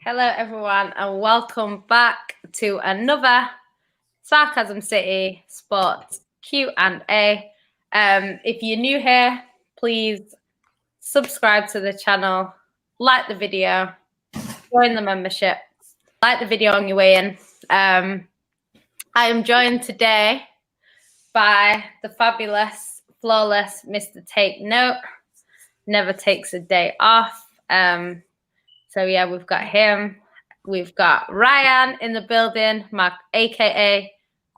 Hello, everyone, and welcome back to another Sarcasm City Sports Q&A. If you're new here, please subscribe to the channel, like the video, join the membership, like the video on your way in. I am joined today by the fabulous, flawless Mr. Take Note, never takes a day off. So yeah, we've got him. We've got Ryan in the building, aka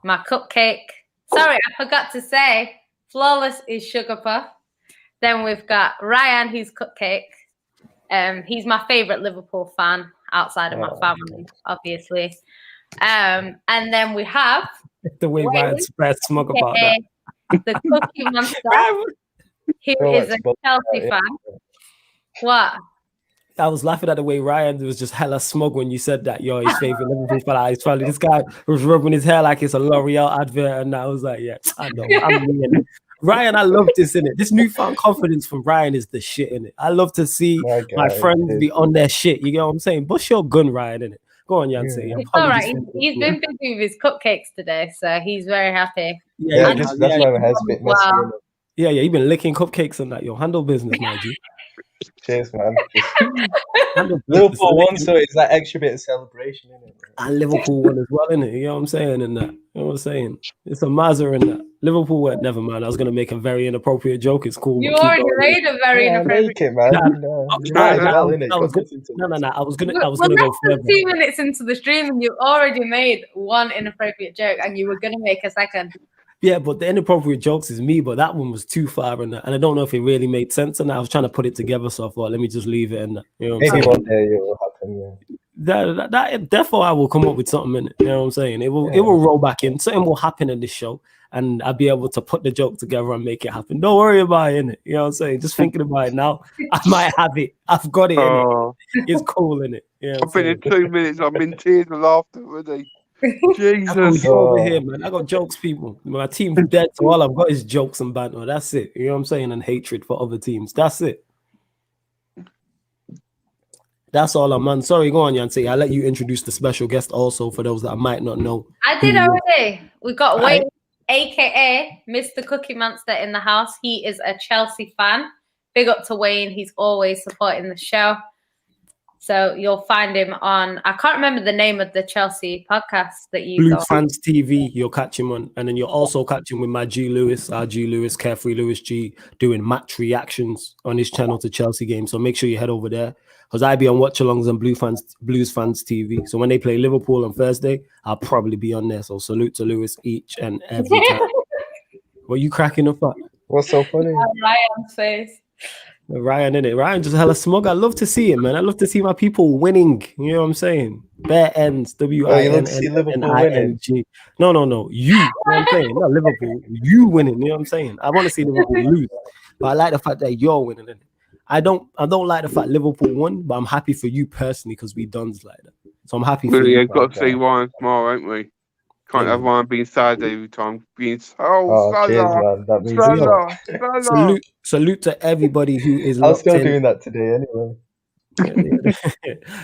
my cupcake. Sorry, I forgot to say, flawless is Sugar Puff. Then we've got Ryan, who's cupcake. He's my favorite Liverpool fan outside of my family, obviously. And then we have the way Ryan spread smug about that. The Cookie Monster, who is a Chelsea fan. What? I was laughing at the way Ryan was just hella smug when you said that. Yo, his favorite Liverpool fan. He's probably this guy was rubbing his hair like it's a L'Oreal advert, and I was like, yeah, I know. I'm mean. Ryan, I love this in it. This newfound confidence from Ryan is the shit in it. I love to see my friends be on their shit. You get what I'm saying? Bust your gun, Ryan, in it. Go on, Yancey. It's all right. He's been busy with his cupcakes today, so he's very happy. Yeah, that's why my hair's a bit messy. Wow. Yeah, you've been licking cupcakes and that. Yo, handle business, my G. Cheers, man. Liverpool won, so it's that extra bit of celebration, isn't it? And Liverpool won as well, innit? You know what I'm saying? And that, you know what I'm saying? It's a Mazza in that. Liverpool went, never mind. I was gonna make a very inappropriate joke. It's cool. You already made a very inappropriate. Make it, man. No. I was gonna go further. 2 minutes into the stream, and you already made one inappropriate joke, and you were gonna make a second. Yeah, but the inappropriate jokes is me, but that one was too far in that, and I don't know if it really made sense. And I was trying to put it together, so I thought, let me just leave it in that. You know what I'm Maybe saying? one day it will happen. Yeah. That therefore I will come up with something in it. You know what I'm saying? It will roll back in. Something will happen in this show, and I'll be able to put the joke together and make it happen. Don't worry about it, innit? You know what I'm saying? Just thinking about it now, I might have it. I've got it in it. It's cool in it. You know I've been in 2 minutes. I'm in tears of laughter already. Jesus. Over here, man. I got jokes, people. My team's dead, so all I've got is jokes and banter. That's it. You know what I'm saying? And hatred for other teams. That's it. That's all I'm on. Sorry, go on, Yancy. I'll let you introduce the special guest also for those that I might not know. I did already. We got Wayne, aka Mr. Cookie Monster, in the house. He is a Chelsea fan. Big up to Wayne. He's always supporting the show. So you'll find him on, I can't remember the name of the Chelsea podcast that you Blue got. Fans TV, you'll catch him on. And then you'll also catch him with my G Lewis, our G Lewis, Carefree Lewis G, doing match reactions on his channel to Chelsea games. So make sure you head over there. Because I be on watch-alongs on Blues Fans TV. So when they play Liverpool on Thursday, I'll probably be on there. So salute to Lewis each and every time. What are you cracking up at? What's so funny? Ryan's face. Ryan, innit? Ryan just hella smug. I love to see it, man. I love to see my people winning. You know what I'm saying? Bare ends. WINNING. No. You know what I'm saying? Not Liverpool. You winning. You know what I'm saying? I want to see Liverpool lose. But I like the fact that you're winning, innit? I don't like the fact Liverpool won, but I'm happy for you personally because we done like that. So I'm happy for you. We've got to see Ryan tomorrow, ain't we? Can't have Ryan being sad every time. Being Salute to everybody who is I was still locked in. doing that today anyway.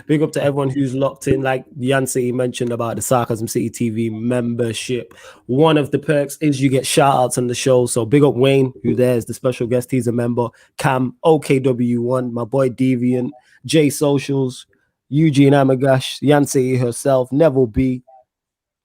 Big up to everyone who's locked in. Like Yancey mentioned about the Sarcasm City TV membership. One of the perks is you get shout outs on the show. So big up Wayne, who there is the special guest. He's a member. Cam, OKW1, my boy Deviant, J Socials, Eugene Amagash, Yancey herself, Neville B,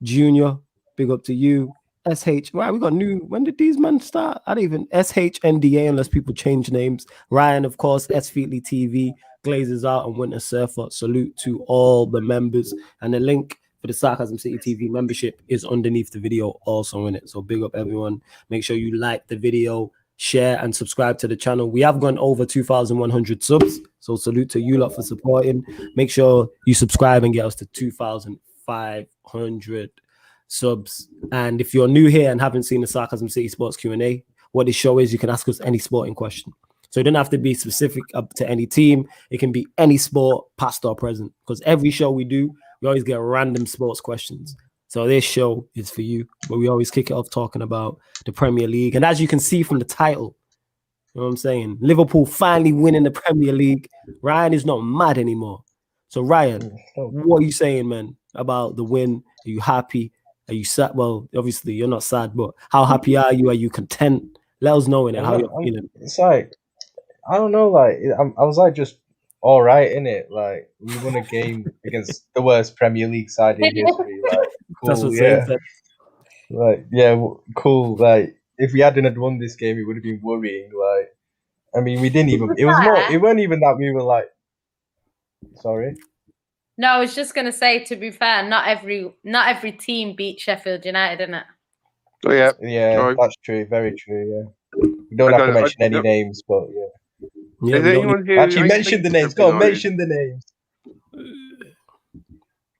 Junior, big up to you. SH, right? We got new. When did these men start? I don't even SHNDA unless people change names. Ryan, of course, S Feetly TV, Glazers Out, and Winter Surfer. Salute to all the members. And the link for the Sarcasm City TV membership is underneath the video, also in it. So big up everyone. Make sure you like the video, share, and subscribe to the channel. We have gone over 2,100 subs. So salute to you lot for supporting. Make sure you subscribe and get us to 2,500 subs. And if you're new here and haven't seen the Sarcasm City Sports Q&A, what this show is, you can ask us any sporting question. So it doesn't have to be specific up to any team. It can be any sport, past or present. Because every show we do, we always get random sports questions. So this show is for you, but we always kick it off talking about the Premier League. And as you can see from the title, you know what I'm saying? Liverpool finally winning the Premier League. Ryan is not mad anymore. So Ryan, what are you saying, man, about the win? Are you happy? Are you sad? Well, obviously you're not sad, but how happy are you? Are you content? Let us know how you're feeling. It's like, I don't know, like I was like just all right in it. Like we won a game against the worst Premier League side in history. Like cool, That's what yeah. said. Like cool. Like if we hadn't won this game, it would have been worrying. Like I mean, we didn't even. It was more. It wasn't even that we were like. Sorry. No, I was just gonna say. To be fair, not every team beat Sheffield United, innit? Oh yeah, yeah, that's true. Very true. Yeah, we don't have to mention any names, but yeah. Is anyone here actually mention the names? Go on, mention the names.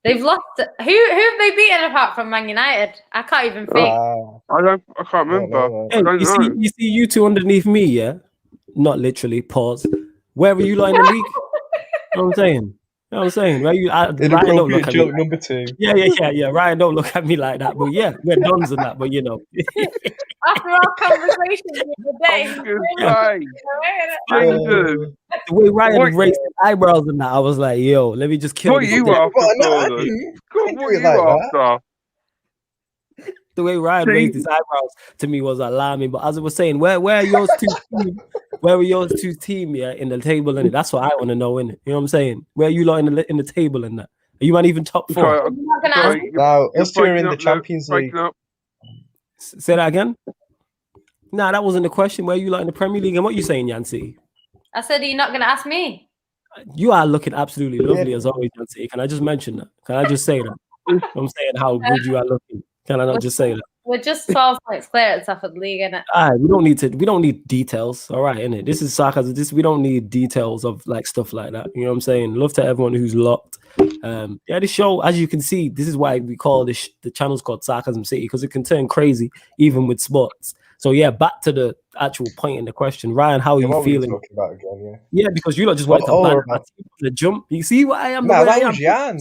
They've lost. Who have they beaten apart from Man United? I can't even think. I can't remember. Hey, you see you two underneath me, yeah? Not literally. Pause. Where were you like in the league? You know what I'm saying? You know what I'm saying? Right? Ryan, don't look at joke me. Number 2. Yeah. Ryan, don't look at me like that. But yeah, we're dons and that. But you know. After our conversation the other day, the way Ryan raised his eyebrows and that, I was like, yo, let me just kill what you after. The way Ryan raised his eyebrows to me was alarming. But as I was saying, where are yours two team? Where were yours two team? Yeah, in the table in it. That's what I want to know in it. You know what I'm saying? Where are you lot in the table in that? Are you not even top 4? No, us two are in the Champions League. Say that again. Nah, that wasn't the question. Where are you like in the Premier League? And what you saying, Yancy? I said, are you not going to ask me? You are looking absolutely lovely as always, Yancy. Can I just mention that? Can I just say that? I'm saying how good you are looking. Can I not just say that? We're just 12 points clear at the top of the league, innit? All right, we don't need details. All right, innit? This is sarcasm. We don't need details of like stuff like that. You know what I'm saying? Love to everyone who's locked. This show, as you can see, this is why we call the channel's called Sarcasm City, because it can turn crazy even with sports. So yeah, back to the actual point in the question. Ryan, how are you feeling? Talking about again, yeah, because you lot just wanted to ban the jump. You see what I am? Nah, that was Jan.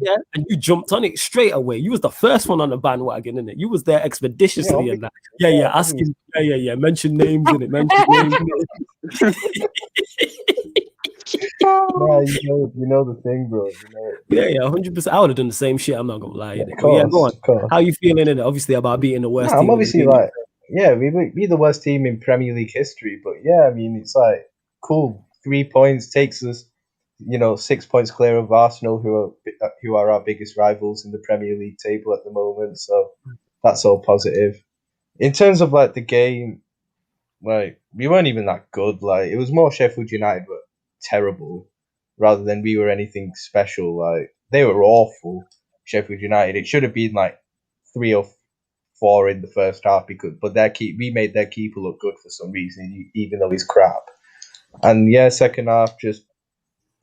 Yeah, and you jumped on it straight away. You was the first one on the bandwagon, innit? You was there expeditiously in that. Yeah, asking. Yeah. Mention names in it. Mention names. Nah, you know the thing, bro. You know it. Yeah, 100%. I would have done the same shit. I'm not gonna lie. Go on. How you feeling in it? Obviously about beating the worst team. I'm obviously like. Yeah, we the worst team in Premier League history, but yeah, I mean it's like cool. 3 points takes us, 6 points clear of Arsenal, who are our biggest rivals in the Premier League table at the moment. So that's all positive. In terms of like the game, like we weren't even that good. Like it was more Sheffield United were terrible, rather than we were anything special. Like they were awful. Sheffield United. It should have been like 3 or 4 in the first half but we made their keeper look good for some reason, even though he's crap. And yeah, second half just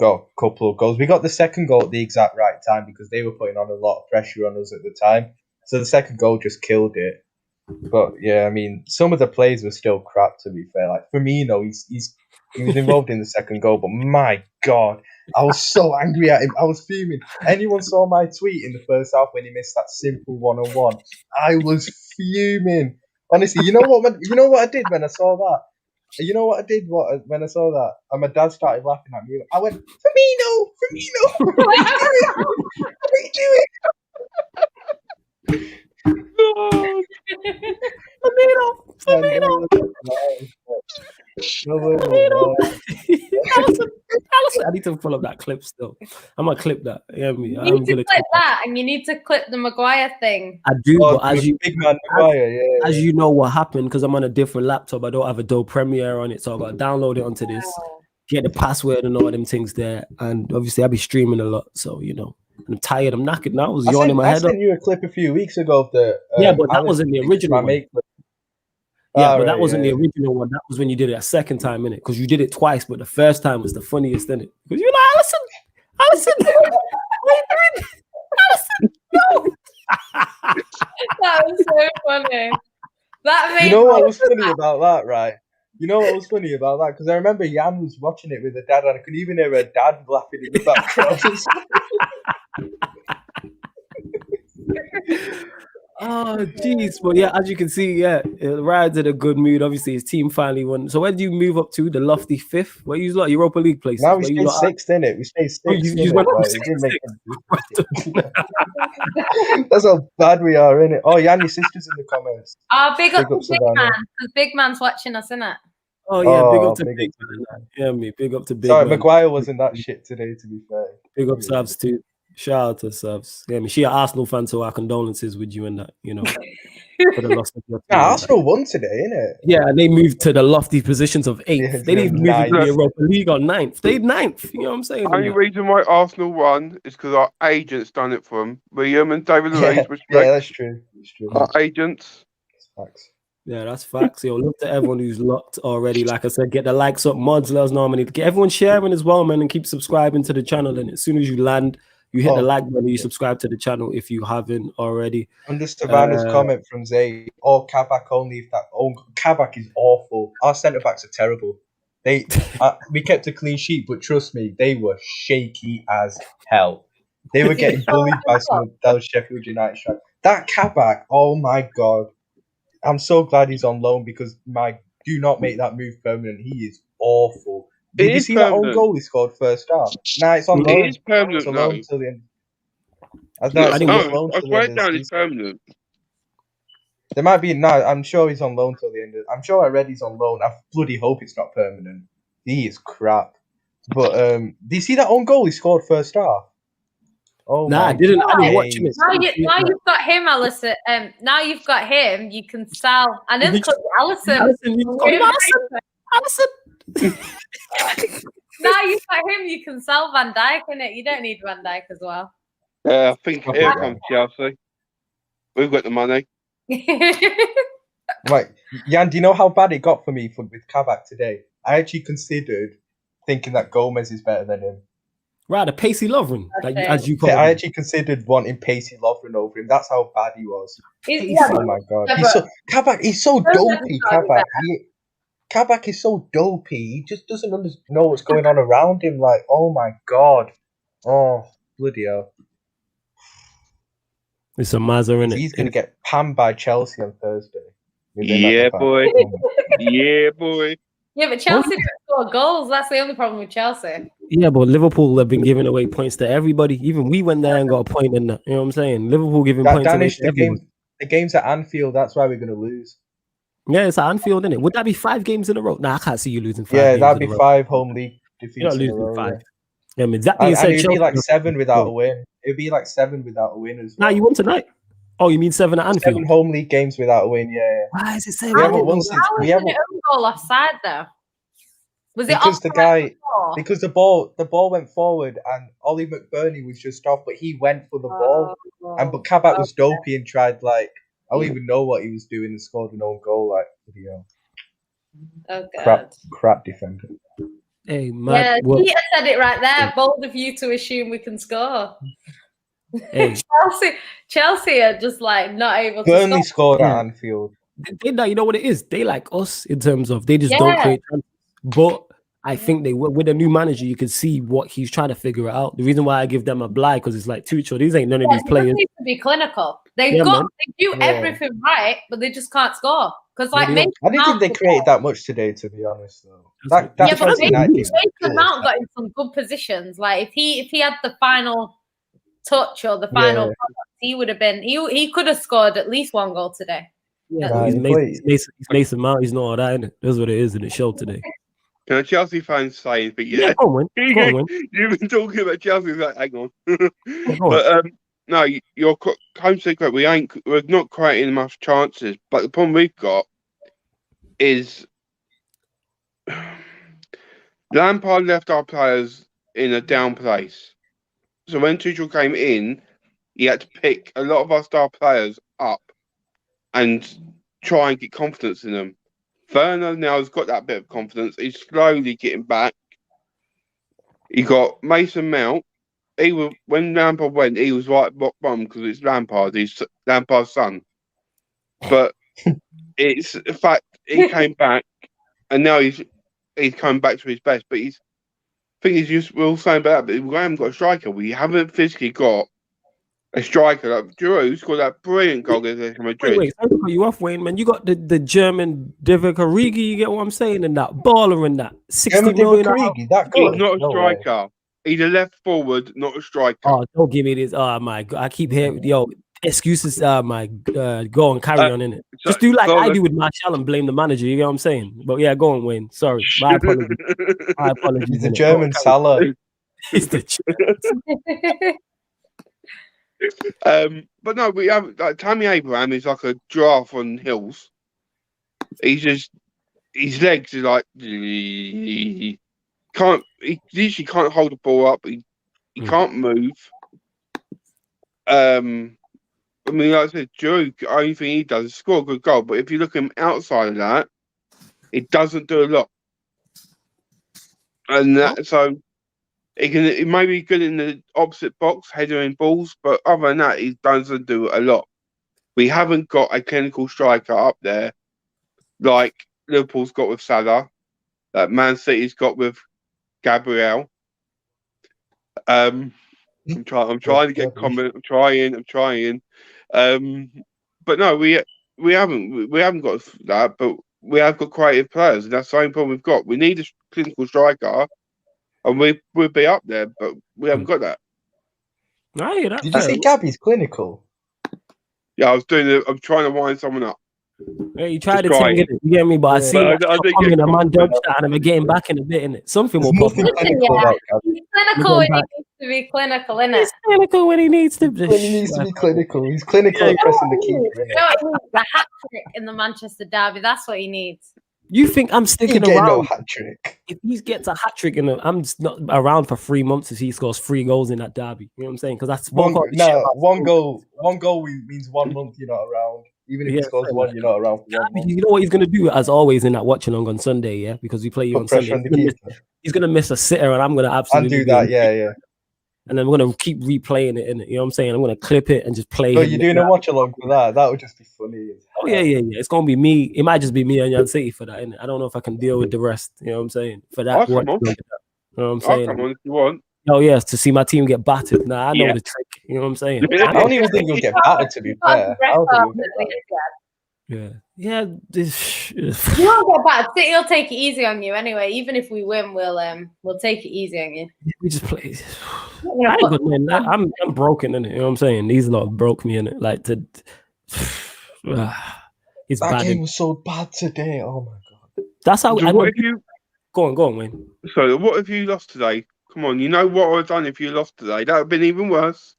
got a couple of goals. We got the second goal at the exact right time because they were putting on a lot of pressure on us at the time. So the second goal just killed it. But yeah, I mean, some of the plays were still crap, to be fair. Like Firmino, he was involved in the second goal, but my God, I was so angry at him. I was fuming. Anyone saw my tweet in the first half when he missed that simple 1-on-1? I was fuming. Honestly, you know what I did when I saw that? You know what I did when I saw that? And my dad started laughing at me. I went, Firmino! What are you doing? I need to pull up that clip still. I'm gonna clip that. You need to clip that, and you need to clip the Maguire thing. I do, but big man Maguire, as you know what happened, because I'm on a different laptop. I don't have Adobe Premiere on it, so I got to download it onto this, get the password and all them things there, and obviously I'll be streaming a lot, so I'm tired. I'm knackered now. I was yawning my head up. I sent you a clip a few weeks ago of the but that wasn't the original one. That wasn't the original one. That was when you did it a second time, innit? Because you did it twice, but the first time was the funniest, innit? Because you're like, Allison, what are you doing? Allison, no. That was so funny. That made You know what was funny about that, right? You know what was funny about that? Because I remember Jan was watching it with her dad, and I could even hear her dad laughing in the background. Oh, jeez. Well, yeah, as you can see, yeah, Ryan's in a good mood. Obviously, his team finally won. So where do you move up to? The lofty fifth? Where you lot? Europa League places? Now we Where you stay lot sixth, innit? We stay Oh, sixth, you innit? went up Like, to it didn't make six. any That's how bad we are, innit? Oh, Jan, your sister's in the comments. Oh, big up Big up, to Big Savannah. Man, because Big Man's watching us, innit? Oh, yeah, big Oh, up to big Big up to Man. Big Man. Yeah, me. Big up to Big Sorry, Man. Maguire wasn't that shit today, to be fair. Big up Savs too. Shout out to Savs. Yeah, I mean, she an Arsenal fan, so our condolences with you and that, you know, for the loss of your team. Nah, and Arsenal won today, innit? yeah, and they moved to the lofty positions of 8th. Yeah, They didn't even move into ninth. the Europa League on 9th. They 9th. You know what I'm saying? Only reason why Arsenal won is because our agents done it for them. William and David Luiz, Yeah, that's true. That's true. our agents. Facts. Yeah, that's facts. Yo, look to everyone who's locked already. Like I said, get the likes up, mods, let us know how many. Get everyone sharing as well, man, and keep subscribing to the channel. And as soon as you land, you hit the like button, you subscribe to the channel if you haven't already. Under Savannah's comment from Zay, Kabak only if that. Kabak is awful. Our centre backs are terrible. We kept a clean sheet, but trust me, they were shaky as hell. They were getting bullied by some of those Sheffield United strikers. That Kabak, oh my god. I'm so glad he's on loan because do not make that move permanent. He is awful. Did you see that own goal he scored first half? Nah, it's on loan. It is permanent. It's on loan till the end. I swear it down, it's permanent. There might be I'm sure he's on loan till the end. I'm sure I read he's on loan. I bloody hope it's not permanent. He is crap. But do you see that own goal he scored first half? Oh nah, I didn't watch him. Now you've got him, Allison. Now you've got him. You can sell. I nearly called you Allison. Allison. Now you've got him. You can sell Van Dijk, innit? You don't need Van Dijk as well. Yeah, I think here comes Chelsea. We've got the money. Right, Jan, do you know how bad it got for me with Kabak today? I actually considered thinking that Gomez is better than him. Right, a pacey Lovren, as you call it. I actually considered wanting pacey Lovren over him. That's how bad he was. Oh my god, he's so dopey. Kabak is so dopey. He just doesn't know what's going on around him. Like, oh my god, oh bloody hell. It's a Mazza, innit? He's gonna get panned by Chelsea on Thursday. Yeah, boy. Yeah, boy. Yeah, but Chelsea don't score goals. That's the only problem with Chelsea. Yeah, but Liverpool have been giving away points to everybody. Even we went there and got a point in that. You know what I'm saying? Liverpool giving points away to everyone. The game's at Anfield. That's why we're going to lose. Yeah, it's at Anfield, isn't it? Would that be 5 games in a row? Nah, I can't see you losing 5 games. Yeah, that'd be 5 home league defeats. You're not losing in a row, 5. Yeah. Yeah, I mean, that being said, it'd be like 7 without a win. It'd be like 7 without a win as well. Nah, you won tonight. Oh, you mean 7 at Anfield? 7 home league games without a win, yeah. Why is it 7? How was an own goal offside though? Was it because because the ball went forward and Ollie McBurney was just off, but he went for the ball. But Kabak was dopey and tried I don't even know what he was doing and scored an own goal crap defender. Hey, man. Yeah, Peter said it right there. Bold of you to assume we can score. Hey. Chelsea are just not able to Burnley scored at Anfield. You know what it is? They like us in terms of they just don't create chances. But I think with a new manager, you can see what he's trying to figure it out. The reason why I give them a blie because it's like Tuchel. These ain't none of these players. They need to be clinical. They do everything right, but they just can't score. Because I didn't think they created that much today, to be honest. Though but Mason Mount got in some good positions. Like if he had the final touch or the final product, he would have been. He could have scored at least 1 goal today. Yeah, he's Mason Mount. He's not all that, innit? That's what it is in the show today. Can a Chelsea fan say anything? Yeah, go on, man. You've been talking about Chelsea. Hang on. But no, you're correct. We're not creating enough chances. But the problem we've got is Lampard left our players in a down place. So when Tuchel came in, he had to pick a lot of our star players up and try and get confidence in them. Werner now has got that bit of confidence. He's slowly getting back. He got Mason Mount. When Lampard went, he was right rock bottom because it's Lampard. He's Lampard's son. But it's the fact he came back and now he's coming back to his best. But we're all saying about that, but we haven't got a striker. We haven't physically got a striker like Giroud scored that brilliant goal against Madrid. Wait, sorry to cut you off, Wayne, man. You got the German Divock Origi, you get what I'm saying, and that baller and that 60 million. That He's good? not a No striker. He's a left forward, not a striker. Oh, don't give me this. Oh my god, I keep hearing excuses. My go on, carry on in it. Just do like I do with Martial and blame the manager. You get what I'm saying? But yeah, go on, Wayne. Sorry, my apologies. My apologies. He's the German Salah. He's the but no, we have like Tammy Abraham is like a giraffe on hills. His legs are like he literally can't hold the ball up. He can't move. I mean, like I said, Joe, the only thing he does is score a good goal. But if you look at him outside of that, it doesn't do a lot. And so it may be good in the opposite box, headering balls, but other than that, he doesn't do a lot. We haven't got a clinical striker up there like Liverpool's got with Salah, that Man City's got with Gabriel. I'm trying to get comment. I'm trying. But no, we haven't got that, but we have got creative players, and that's the same problem we've got. We need a clinical striker, and we'll be up there, but we haven't got that. Right, did you say Gabby's clinical? Yeah, I'm trying to wind someone up. Yeah, you tried to take it, you get me, but I see a man jump shot and I'm getting back in a bit, innit? Something will pop up. He's clinical when he needs to be clinical, innit? He's clinical when he needs to be. When he needs to be clinical. He's clinical at pressing the keeper. The hat trick in the Manchester derby, that's what he needs. You think I'm sticking around? No hat trick. If he gets a hat trick, I'm just not around for 3 months if he scores 3 goals in that derby. You know what I'm saying? Because that's one goal. One goal means 1 month you're not around. Even if he scores one, you're not around for 1 month. You know what he's gonna do, as always, in that watching on Sunday, yeah, because we play you on Sunday. He's gonna miss a sitter, and I'm gonna absolutely do that. Yeah. And I'm gonna keep replaying it, innit? You know what I'm saying? I'm gonna clip it and just play. No, you're doing a watch along for that. That would just be funny. Oh yeah. It's gonna be me. It might just be me and Jan City for that, innit? I don't know if I can deal with the rest. You know what I'm saying? For that, you know what I'm saying? I'll come on if you want. Oh yes, to see my team get battered. Nah, I know the trick. You know what I'm saying? I don't even think you'll get battered. To be fair, Yeah. You won't get bad. City will take it easy on you anyway. Even if we win, we'll take it easy on you. We just play. I'm broken in it. You know what I'm saying? These lot broke me in it. Like it's that bad. Game was so bad today. Oh my god. That's how. Go on, Wayne. So what if you lost today? Come on, you know what I would have done if you lost today? That would have been even worse.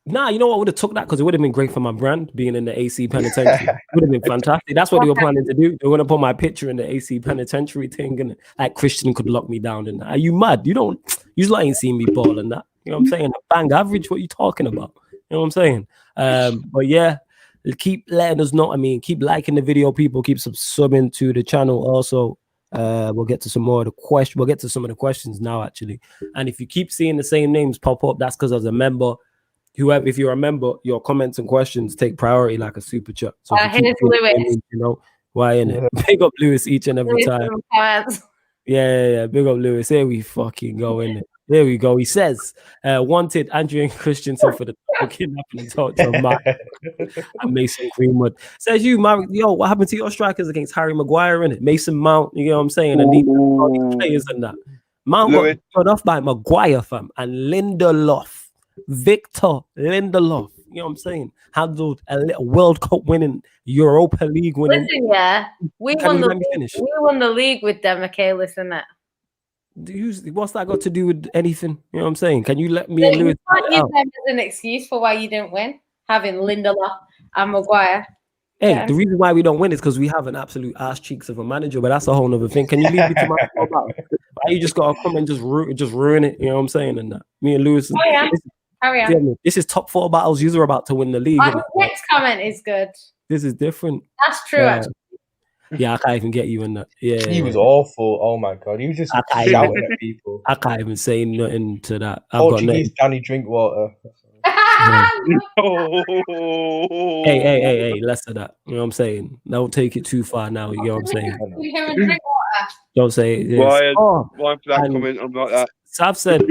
Nah, you know what? I would have took that because it would have been great for my brand being in the AC penitentiary. It would have been fantastic. That's what they were planning to do. They were going to put my picture in the AC penitentiary thing, and like Christian could lock me down. And are you mad? You ain't seen me balling that. You know what I'm saying? Bang average. What you talking about? You know what I'm saying? But yeah, keep letting us know. I mean, keep liking the video, people. Keep subbing to the channel. Also, we'll get to some more of the questions. We'll get to some of the questions now, actually. And if you keep seeing the same names pop up, that's because as a member. Whoever, if you're a member, your comments and questions take priority like a super chat. So here's Lewis. You know why in it? Big up Lewis each and every time. Yeah. Big up Lewis. Here we fucking go in it. There we go. He says, wanted Andrew and Christensen for the kidnapping and torture of Mark and Mason Greenwood. Says what happened to your strikers against Harry Maguire in it? Mason Mount, you know what I'm saying? And these players and that. Mount got cut off by Maguire, fam, and Lindelof. Victor Lindelof, you know what I'm saying? Handled a little World Cup winning, Europa League winning. Listen, yeah, we won the league with them, okay? Listen, that. What's that got to do with anything? You know what I'm saying? Can you let me and Lewis? You can't use them as an excuse for why you didn't win, having Lindelof and Maguire. Hey, the reason why we don't win is because we have an absolute ass cheeks of a manager, but that's a whole nother thing. Can you leave me to my about? Why you just gotta come and just ruin it? You know what I'm saying? And me and Lewis. Carry on. This is top 4 battles. You're about to win the league. Next comment is good. This is different. That's true, actually. Yeah, I can't even get you in that. Yeah, he was awful. Oh my god, he was just shouting at people. I can't even say nothing to that. Portuguese Danny Drinkwater. Hey, less of that. You know what I'm saying? Don't take it too far now. You know what I'm saying? Don't say it. Why for that comment? I'm like that. So I've said,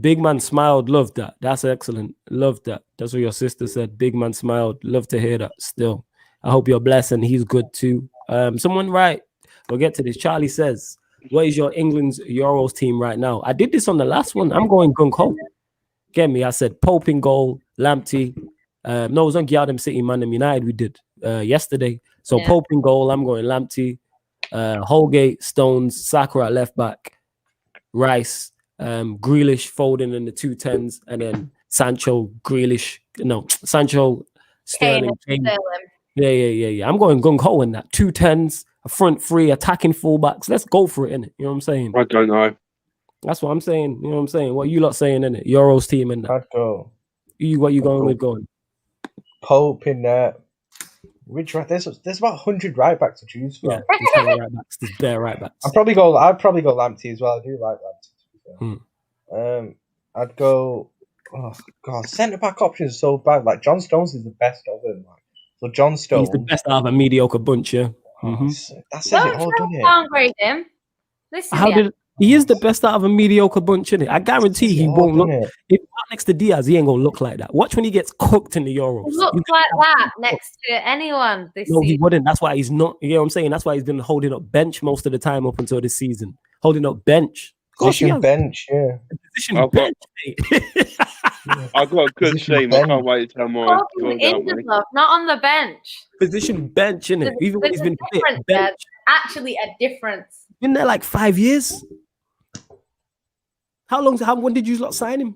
Big man smiled. Love that. That's excellent. Love that. That's what your sister said. Big man smiled. Love to hear that. Still, I hope you're blessed and he's good too. Someone right. We'll get to this. Charlie says, "What is your England's Euros team right now?" I did this on the last one. I'm going gung ho. Get me? I said Pope in goal, Lamptey. No, it was on Giardam City, Man United. We did yesterday. So Pope in goal. I'm going Lamptey, Holgate, Stones, Saka at left back, Rice, Grealish, Foden in the 2 10s, and then Sancho, Grealish. No, Sancho, Sterling. Yeah. I'm going gung ho in that 2 10s, a front three, attacking fullbacks. Let's go for it, innit? You know what I'm saying? I don't know. That's what I'm saying. You know what I'm saying? What you lot saying, innit? Euros team in that. I'd go. What you going with going? Pope in there. Which right? There's about 100 right backs to choose from. Yeah, there's right backs. There's bare right backs. I'd probably go Lamptey as well. I do like Lamptey. I'd go. Oh god, centre back options are so bad. Like John Stones is the best of them. Like. So John Stones. He's the best out of a mediocre bunch, yeah. That says it all, doesn't it? Downgrade him. Listen, he is the best out of a mediocre bunch, isn't it? I guarantee he won't look. If he's not next to Diaz, he ain't gonna look like that. Watch when he gets cooked in the Euros. He looks like that next to anyone this season. He wouldn't. That's why he's not. You know what I'm saying? That's why he's been holding up bench most of the time up until this season. Holding up bench. Position bench, yeah. Position bench. I've got a good team. I can't wait to tell mine. Not on the bench. Position bench, innit? Even when he's been fit, bench. Actually, a difference. Been there like 5 years. When did you lot sign him?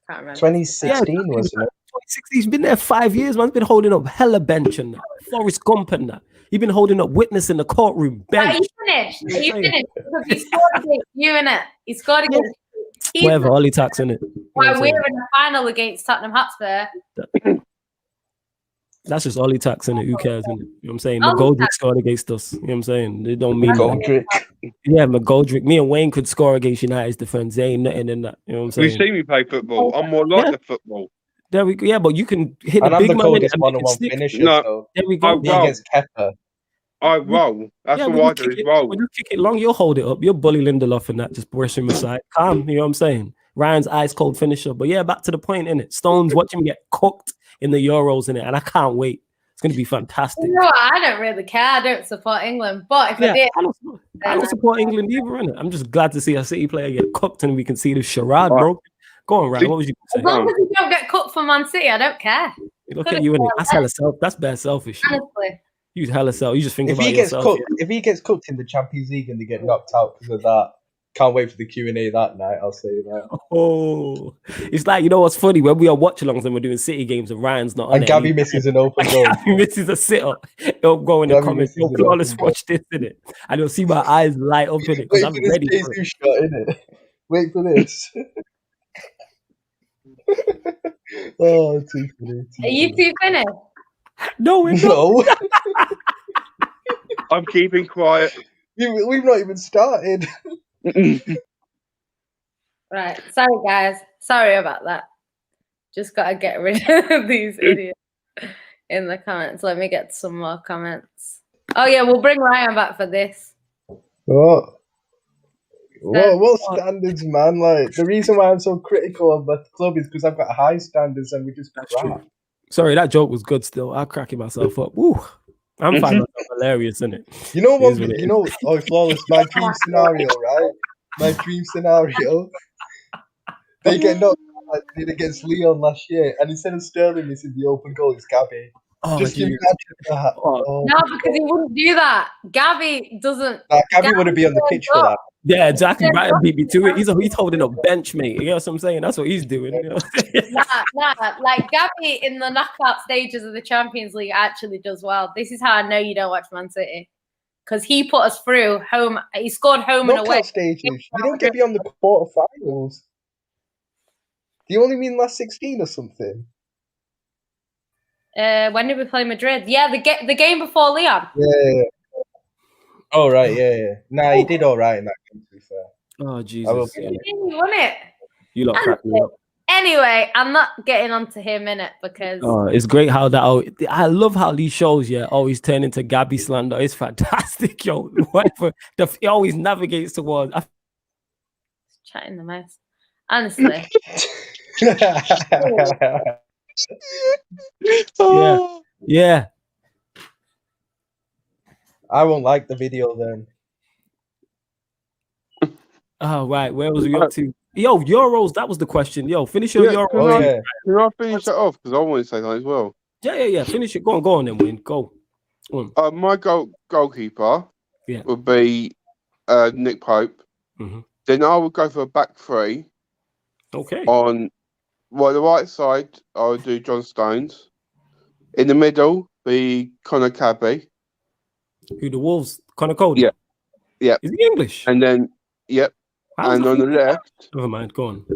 Can't remember. 2016 wasn't it? 2016. He's been there 5 years. Man's been holding up hella bench and that. Forrest Gump and that. He's been holding up witness in the courtroom bench. Are you finished? Because he scored against you, innit? He scored against whatever, Ollie Tax, innit? While we're in the final against Tottenham Hotspur. That's just Ollie Tax, innit? Who cares, innit? You know what I'm saying? McGoldrick scored against us. You know what I'm saying? They don't mean McGoldrick. Yeah, McGoldrick. Me and Wayne could score against United's defense. There ain't nothing in that. You know what I'm saying? You see me play football. I'm more like the football. There we go. Yeah, but you can hit and a big I'm the man coldest one-on-one finisher. No, so there we go. Against Kepper. I roll. That's what I do is roll. When you kick it long, you'll hold it up. You'll bully Lindelof and that. Just brush him aside. Calm. You know what I'm saying? Ryan's ice cold finisher. But yeah, back to the point, innit? Stones, watch him get cooked in the Euros, innit? And I can't wait. It's going to be fantastic. You know what? I don't really care. I don't support England. But if I did... I don't support England either, innit? I'm just glad to see a City player get cooked and we can see the charade, bro. Go on, Ryan. What was you saying? As long as you don't get cooked for Man City, I don't care. Look at you, innit? That's hella self. That's bare selfish. Honestly. You hella self. You just think about yourself. Cooked, if he gets cooked in the Champions League and they get knocked out because of that, can't wait for the Q&A that night. I'll say that. Oh, it's like, you know what's funny? When we are watch-alongs and we're doing City games and Ryan's not on and Gabby misses an open goal. Gabby misses a sitter. He'll go in the comments. He'll flawless watch this, innit? And you'll see my eyes light up in it because I'm ready for it. Shot, innit? Wait for this. Oh, too funny. Are you two finished? No, we're not. I'm keeping quiet. We've not even started. Right. Sorry, guys. Sorry about that. Just got to get rid of these idiots in the comments. Let me get some more comments. Oh, yeah. We'll bring Ryan back for this. What standards, man? Like, the reason why I'm so critical of the club is because I've got high standards and we just crap. Sorry, that joke was good still. I'm cracking myself up. Woo. I'm finding myself hilarious, isn't it? You know what? Oh, flawless. My dream scenario, right? My dream scenario. They get knocked out like they did against Leon last year, and instead of Sterling missing the open goal, it's Gabby. Just imagine that. No, because he wouldn't do that. Gabby doesn't. Gabby wouldn't be on the pitch for that. Yeah, exactly. Right, beat me to it. He's holding up bench, mate. You know what I'm saying? That's what he's doing. You know? Nah. Like Gabby in the knockout stages of the Champions League actually does well. This is how I know you don't watch Man City, because he put us through home. He scored home and away. Stages. You don't get beyond the quarterfinals. Do you only mean last 16 or something? When did we play Madrid? Yeah, the game before Leon. Yeah. Oh, right, yeah. Nah, he did all right in that game, to be fair. Oh, Jesus. He won it. You lot cracked me up. Anyway, I'm not getting onto him in it because... it's great how that... I love how these shows, always turn into Gabby slander. It's fantastic, yo. Whatever. He always navigates towards... Chatting the mouse. Honestly. Oh. Yeah. I won't like the video then. Oh, right. Where was we up to? Yo, Euros. That was the question. Yo, finish your Yeah, Euros. Oh yeah. Can I finish that off? Because I want to say that as well. Yeah. Finish it. Go on then, Wayne. Go on. My goalkeeper Yeah. would be Nick Pope. Mhm. Then I would go for a back three. Okay. On the right side, I would do John Stones. In the middle, be Connor Cabby. Who the Wolves? Connor Cody. Yeah. Is he English? And then, yep. How's And the on the female- left, Never mind. Go on.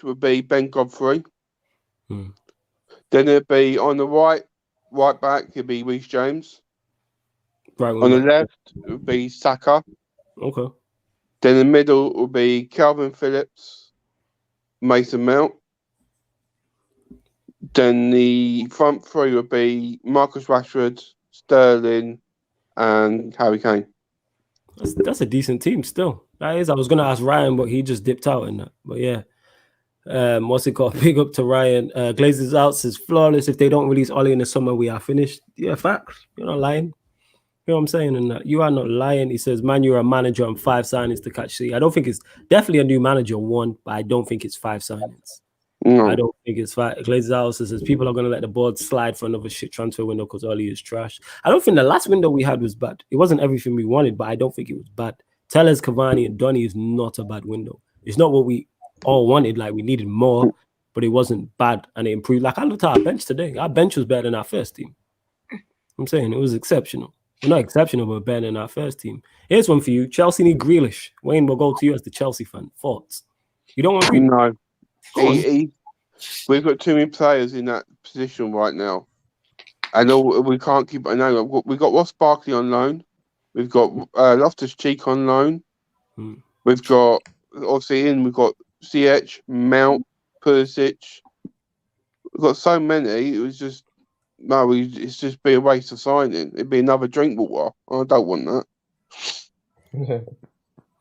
would be Ben Godfrey. Hmm. Then it'd be on the right back, it'd be Reece James. Right. On the left, it would be Saka. Okay. Then in the middle would be Calvin Phillips, Mason Mount. Then the front three would be Marcus Rashford, Sterling, and Harry Kane. That's a decent team still. That is. I was gonna ask Ryan, but he just dipped out in that. But yeah. What's it called? Big up to Ryan. Glazers out says flawless. If they don't release Ollie in the summer, we are finished. Yeah, facts. You're not lying. You know what I'm saying? And you are not lying. He says, man, you're a manager on 5 signings to catch C. I don't think it's definitely a new manager, 1, but I don't think it's 5 signings. No. I don't think it's 5. Glazers out says people are going to let the board slide for another shit transfer window because Ollie is trash. I don't think the last window we had was bad. It wasn't everything we wanted, but I don't think it was bad. Tellers, Cavani, and Donny is not a bad window. It's not what we all wanted. Like, we needed more, but it wasn't bad and it improved. Like, I looked at our bench today. Our bench was better than our first team. I'm saying it was exceptional. Well, not exceptional, but better than our first team. Here's one for you. Chelsea need Grealish. Wayne, will go to you as the Chelsea fan. Thoughts? You don't want Grealish? No. We've got too many players in that position right now. And we can't keep... I know we've got Ross Barkley on loan. We've got Loftus-Cheek on loan. We've got... Obviously, we've got CH, Mount, Pulisic. We've got so many. It was just... No, it's just be a waste of signing. It'd be another drink water. I don't want that.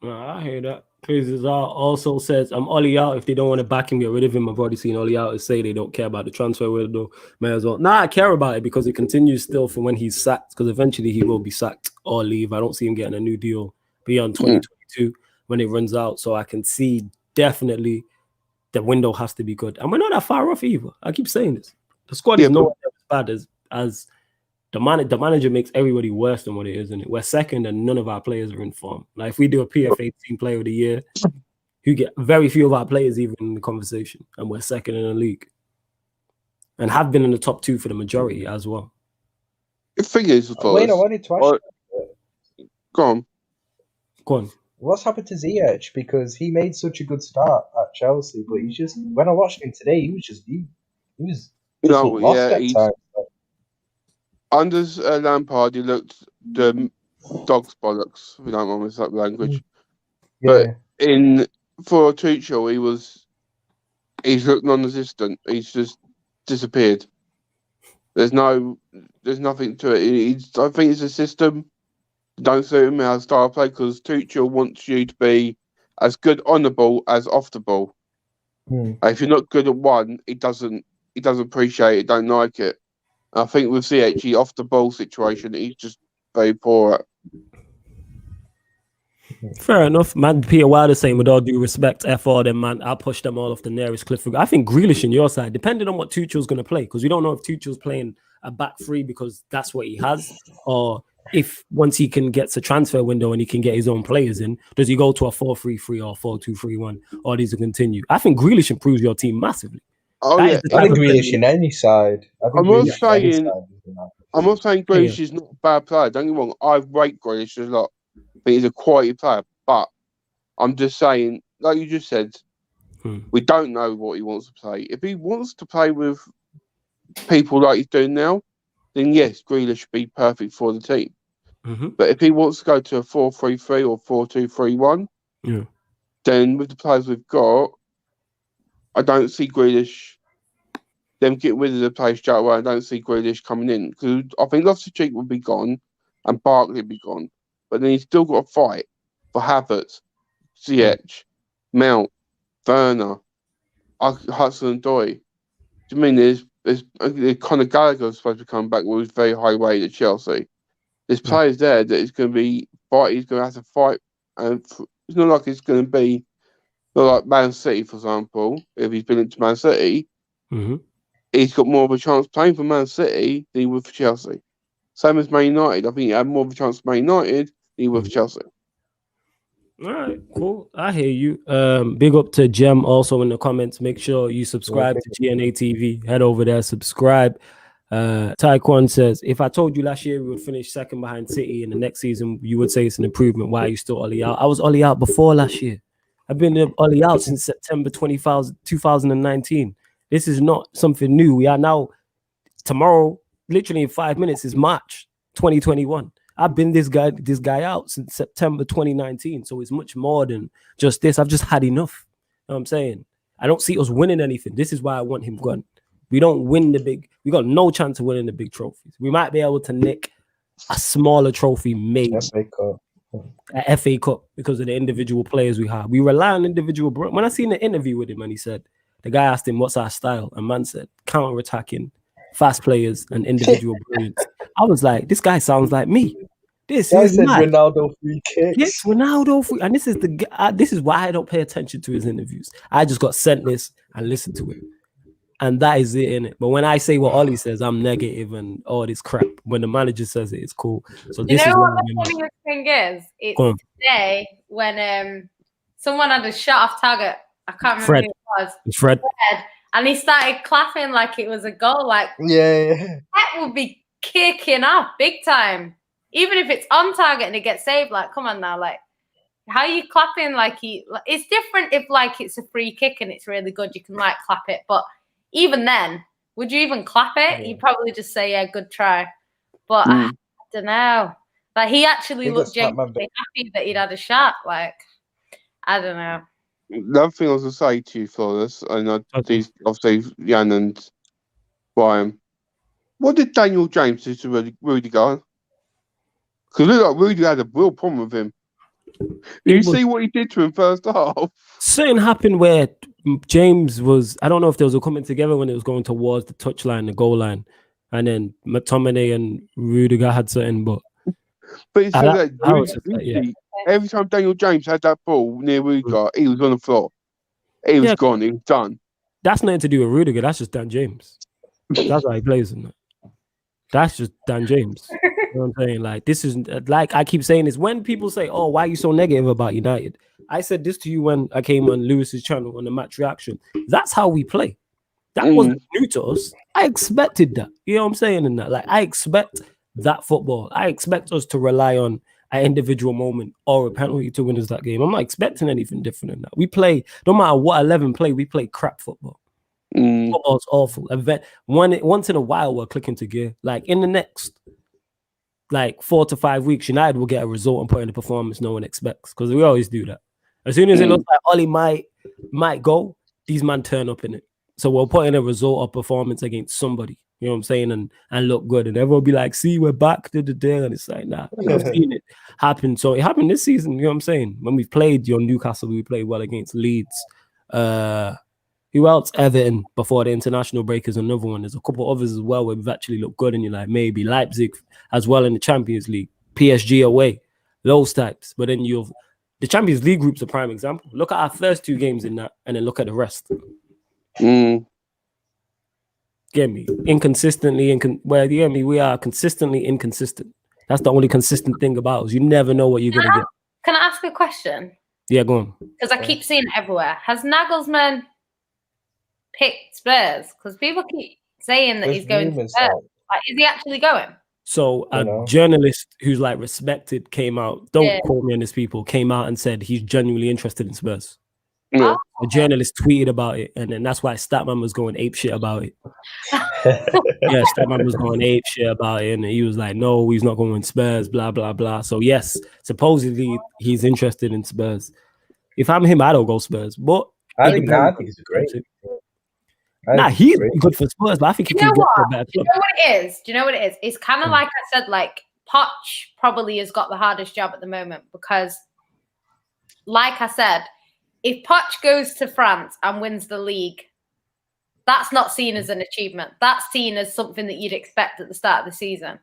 I hear that. Crazy also says, I'm Ollie out. If they don't want to back him, get rid of him. I've already seen Ollie out say they don't care about the transfer window. May as well. Nah, I care about it because it continues still for when he's sacked, because eventually he will be sacked or leave. I don't see him getting a new deal beyond 2022 when it runs out. So I can see definitely the window has to be good. And we're not that far off either. I keep saying this. The squad is not as bad as the manager makes everybody worse than what it is, isn't it? We're second and none of our players are in form. Like, if we do a PFA Team Player of the Year, you get very few of our players even in the conversation, and we're second in the league. And have been in the top 2 for the majority as well. The thing is, Wayne, I wanted to ask you. Go on. What's happened to Ziyech? Because he made such a good start at Chelsea, but he's just, when I watched him today, he was lost at times. Under Lampard, he looked the dog's bollocks. We don't want that language. Yeah. But for Tuchel, he's looked non-existent. He's just disappeared. There's nothing to it. I think it's a system. Don't suit him as style play because Tuchel wants you to be as good on the ball as off the ball. If you're not good at one, he doesn't appreciate it. Don't like it. I think with CHE off the ball situation, he's just very poor at. Fair enough, man. Peter Wilder saying, with all due respect, F all them, man, I'll push them all off the nearest cliff. I think Grealish in your side, depending on what Tuchel's going to play, because we don't know if Tuchel's playing a back 3 because that's what he has, or if once he can get to transfer window and he can get his own players in, does he go to a 4-3-3 or 4-2-3-1, or does he continue? I think Grealish improves your team massively. I think Grealish in any side. I'm not saying Grealish is not a bad player. Don't get me wrong. I rate Grealish a lot. I think he's a quality player. But I'm just saying, like you just said, we don't know what he wants to play. If he wants to play with people like he's doing now, then yes, Grealish should be perfect for the team. But if he wants to go to a 4-3-3 or 4-2-3-1, then with the players we've got, I don't see Grealish, them get rid of the players straight away. I don't see Grealish coming in. Because I think Loftus-Cheek would be gone and Barkley would be gone. But then he's still got to fight for Havertz, Ziyech, Mount, Werner, Hudson-Odoi. Do you mean there's Conor Gallagher supposed to come back with very high weight at Chelsea? There's players there that is going to be fight. He's going to have to fight, and it's not like it's going to be not like Man City, for example. If he's been into Man City, he's got more of a chance playing for Man City than he would for Chelsea. Same as Man United. I think he had more of a chance for Man United than he would for Chelsea. All right, cool. I hear you. Big up to Jem also in the comments. Make sure you subscribe to GNA TV. Head over there, subscribe. Taekwon says, if I told you last year we would finish second behind City in the next season, you would say it's an improvement. Why are you still Ollie out? I was Ollie out before last year. I've been Ollie out since September 2019. This is not something new. We are now, tomorrow, literally in 5 minutes, is March 2021. I've been this guy out since September 2019. So it's much more than just this. I've just had enough. You know what I'm saying? I don't see us winning anything. This is why I want him gone. We don't win we got no chance of winning the big trophies. We might be able to nick a smaller trophy, maybe. A FA Cup, because of the individual players we have. We rely on individual. When I seen the interview with him and he said, the guy asked him, what's our style? And man said, counter-attacking, fast players, and individual brilliance. I was like, this guy sounds like me. This is mad. Ronaldo free kicks. Yes, Ronaldo free. And this is why I don't pay attention to his interviews. I just got sent this and listened to it. And that is it, innit? But when I say what Ollie says, I'm negative and all this crap. When the manager says it, it's cool. So this is what the funniest thing is? It's today when someone had a shot off target. I can't remember who it was. Fred. And he started clapping like it was a goal. Like, that would be kicking off big time. Even if it's on target and it gets saved, like, come on now, like, how are you clapping? Like, it's different if like it's a free kick and it's really good. You can like clap it, but even then, would you even clap it? You'd probably just say, "Yeah, good try." But I don't know. Like, he actually looked genuinely happy that he'd had a shot. Like, I don't know. Another thing I was going to say to you, Flawless, and obviously Jan and Brian, what did Daniel James do to Rudiger? Because it looked like Rudiger had a real problem with him. Did you see what he did to him first half? Something happened where James was, I don't know if there was a coming together when it was going towards the touchline, the goal line, and then McTominay and Rudiger had something, but it's every time Daniel James had that ball near Rudiger, he was on the floor. He was gone. He was done. That's nothing to do with Rudiger. That's just Dan James. That's how he plays, isn't it? That's just Dan James. You know what I'm saying? Like, this is, like I keep saying this, when people say, oh, why are you so negative about United? I said this to you when I came on Lewis's channel on the match reaction. That's how we play. That wasn't new to us. I expected that. You know what I'm saying? In that, like, I expect that football. I expect us to rely on an individual moment or a penalty to win us that game. I'm not expecting anything different than that. We play, no matter what 11 play, we play crap football. Football's awful. Once in a while, we're clicking to gear. Like, in the next, like, 4 to 5 weeks, United will get a result and put in a performance no one expects, because we always do that. As soon as it looks like Ollie might go, these men turn up in it. So we'll put in a result or performance against somebody, you know what I'm saying, and look good. And everyone will be like, see, we're back to the day. And it's like, nah, I've seen it happen. So it happened this season, you know what I'm saying? When we played your Newcastle, we played well against Leeds. Who else? Everton before the international break is another one. There's a couple others as well where we've actually looked good, and you're like, maybe Leipzig as well in the Champions League, PSG away, those types. But then the Champions League group's a prime example. Look at our first 2 games in that, and then look at the rest. Get me? Inconsistently, we are consistently inconsistent. That's the only consistent thing about us. You never know what you're going to get. Can I ask a question? Yeah, go on. Because I keep seeing it everywhere. Has Nagelsmann picked Spurs? Because people keep saying that he's going to Spurs. Like, is he actually going? So a journalist who's like respected came out, don't quote me on this, people, came out and said he's genuinely interested in Spurs. Yeah. A journalist tweeted about it, and then that's why Statman was going ape shit about it. Yeah, Statman was going ape shit about it, and he was like, no, he's not going to Spurs, blah, blah, blah. So yes, supposedly he's interested in Spurs. If I'm him, I don't go Spurs, but I think he's great. He's good for Spurs, but I think he can get to a better club. Do you know what it is? Do you know what it is? It's kind of like I said, like, Poch probably has got the hardest job at the moment because, like I said, if Poch goes to France and wins the league, that's not seen as an achievement. That's seen as something that you'd expect at the start of the season.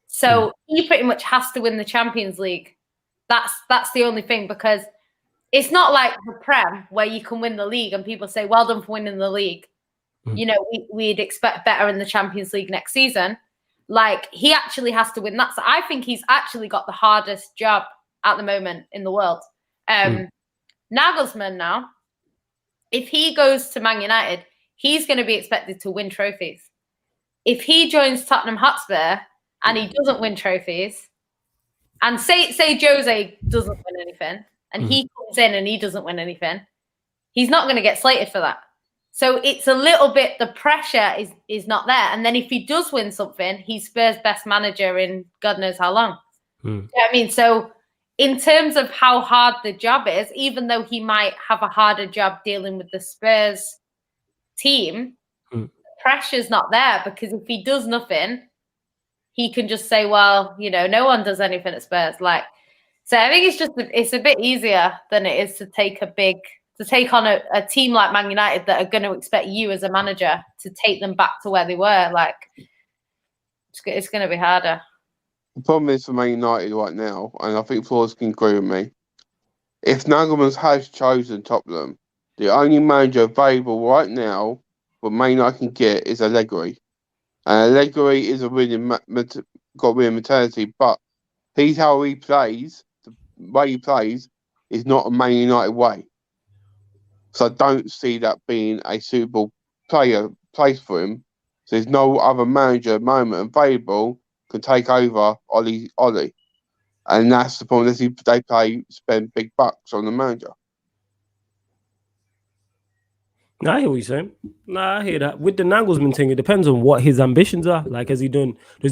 So he pretty much has to win the Champions League. That's the only thing, because it's not like the Prem where you can win the league and people say, well done for winning the league. You know, we'd expect better in the Champions League next season. Like, he actually has to win that. So I think he's actually got the hardest job at the moment in the world. Nagelsmann now, if he goes to Man United, he's going to be expected to win trophies. If he joins Tottenham Hotspur and he doesn't win trophies, and say Jose doesn't win anything, and he comes in and he doesn't win anything, he's not going to get slated for that. So it's a little bit, the pressure is not there. And then if he does win something, he's Spurs' best manager in God knows how long. You know what I mean? So in terms of how hard the job is, even though he might have a harder job dealing with the Spurs team, the pressure's not there, because if he does nothing, he can just say, well, you know, no one does anything at Spurs. Like, so I think it's a bit easier than it is to take on a team like Man United that are going to expect you as a manager to take them back to where they were. Like, it's going to be harder. The problem is for Man United right now, and I think Flores can agree with me, if Nagelsmann has chosen Tottenham, the only manager available right now what Man United can get is Allegri. And Allegri is a winning got winning mentality, but he's how he plays. The way he plays is not a Man United way. So I don't see that being a suitable place for him. So there's no other manager at the moment available can take over Ollie. And that's the problem. They spend big bucks on the manager. I hear what you're saying. I hear that. With the Nagelsmann thing, it depends on what his ambitions are. Like, does he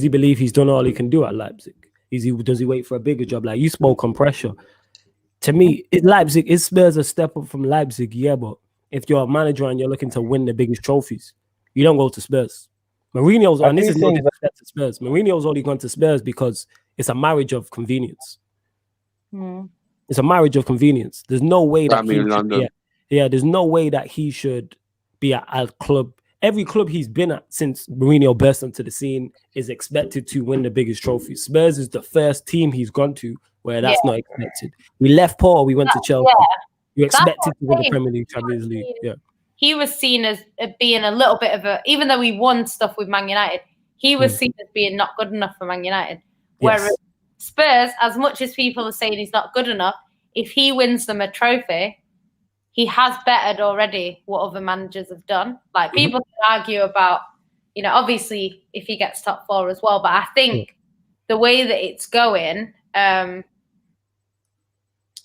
believe he's done all he can do at Leipzig? Does he wait for a bigger job? Like, you spoke on pressure. To me, is Spurs a step up from Leipzig? Yeah, but if you're a manager and you're looking to win the biggest trophies, you don't go to Spurs. Mourinho's, and this is no disrespect to Spurs, Mourinho's only gone to Spurs because it's a marriage of convenience. It's a marriage of convenience. There's no way that he should be there's no way that he should be at a club. Every club he's been at since Mourinho burst onto the scene is expected to win the biggest trophies. Spurs is the first team he's gone to where that's not expected. We left Paul, we went to Chelsea. You expected to win the Premier League, Champions League. Yeah. He was seen as being a little bit of even though he won stuff with Man United, he was seen as being not good enough for Man United. Whereas Spurs, as much as people are saying he's not good enough, if he wins them a trophy, he has bettered already what other managers have done. Like, people can argue about, you know, obviously if he gets top 4 as well, but I think the way that it's going,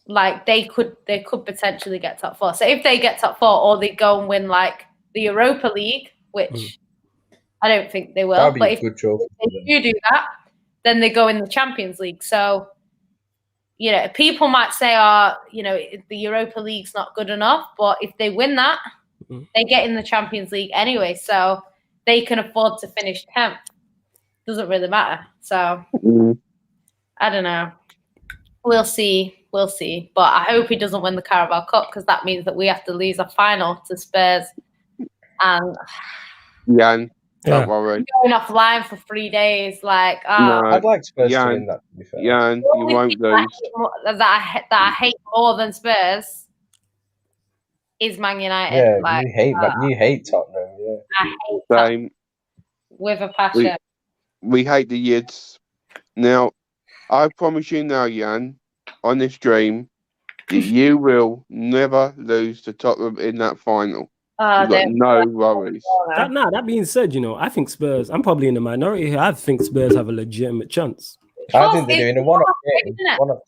like they could potentially get top 4. So if they get top 4, or they go and win like the Europa League, which I don't think they will, but if they do that, then they go in the Champions League. So, you know, people might say, you know, the Europa League's not good enough, but if they win that, they get in the Champions League anyway. So they can afford to finish 10th. Doesn't really matter. So I don't know. We'll see. But I hope he doesn't win the Carabao Cup, because that means that we have to lose a final to Spurs. And don't worry. Going offline for 3 days, like I'd like Spurs to win that. To be fair. You won't lose. That I hate more than Spurs is Man United. Yeah, like, you hate Tottenham. Yeah, I hate Tottenham with a passion. We hate the Yids. Now, I promise you now, Jan, on this stream, that you will never lose to Tottenham in that final. You've got no worries. That being said, you know, I think Spurs, I'm probably in the minority here. I think Spurs have a legitimate chance. I think they're doing a one-off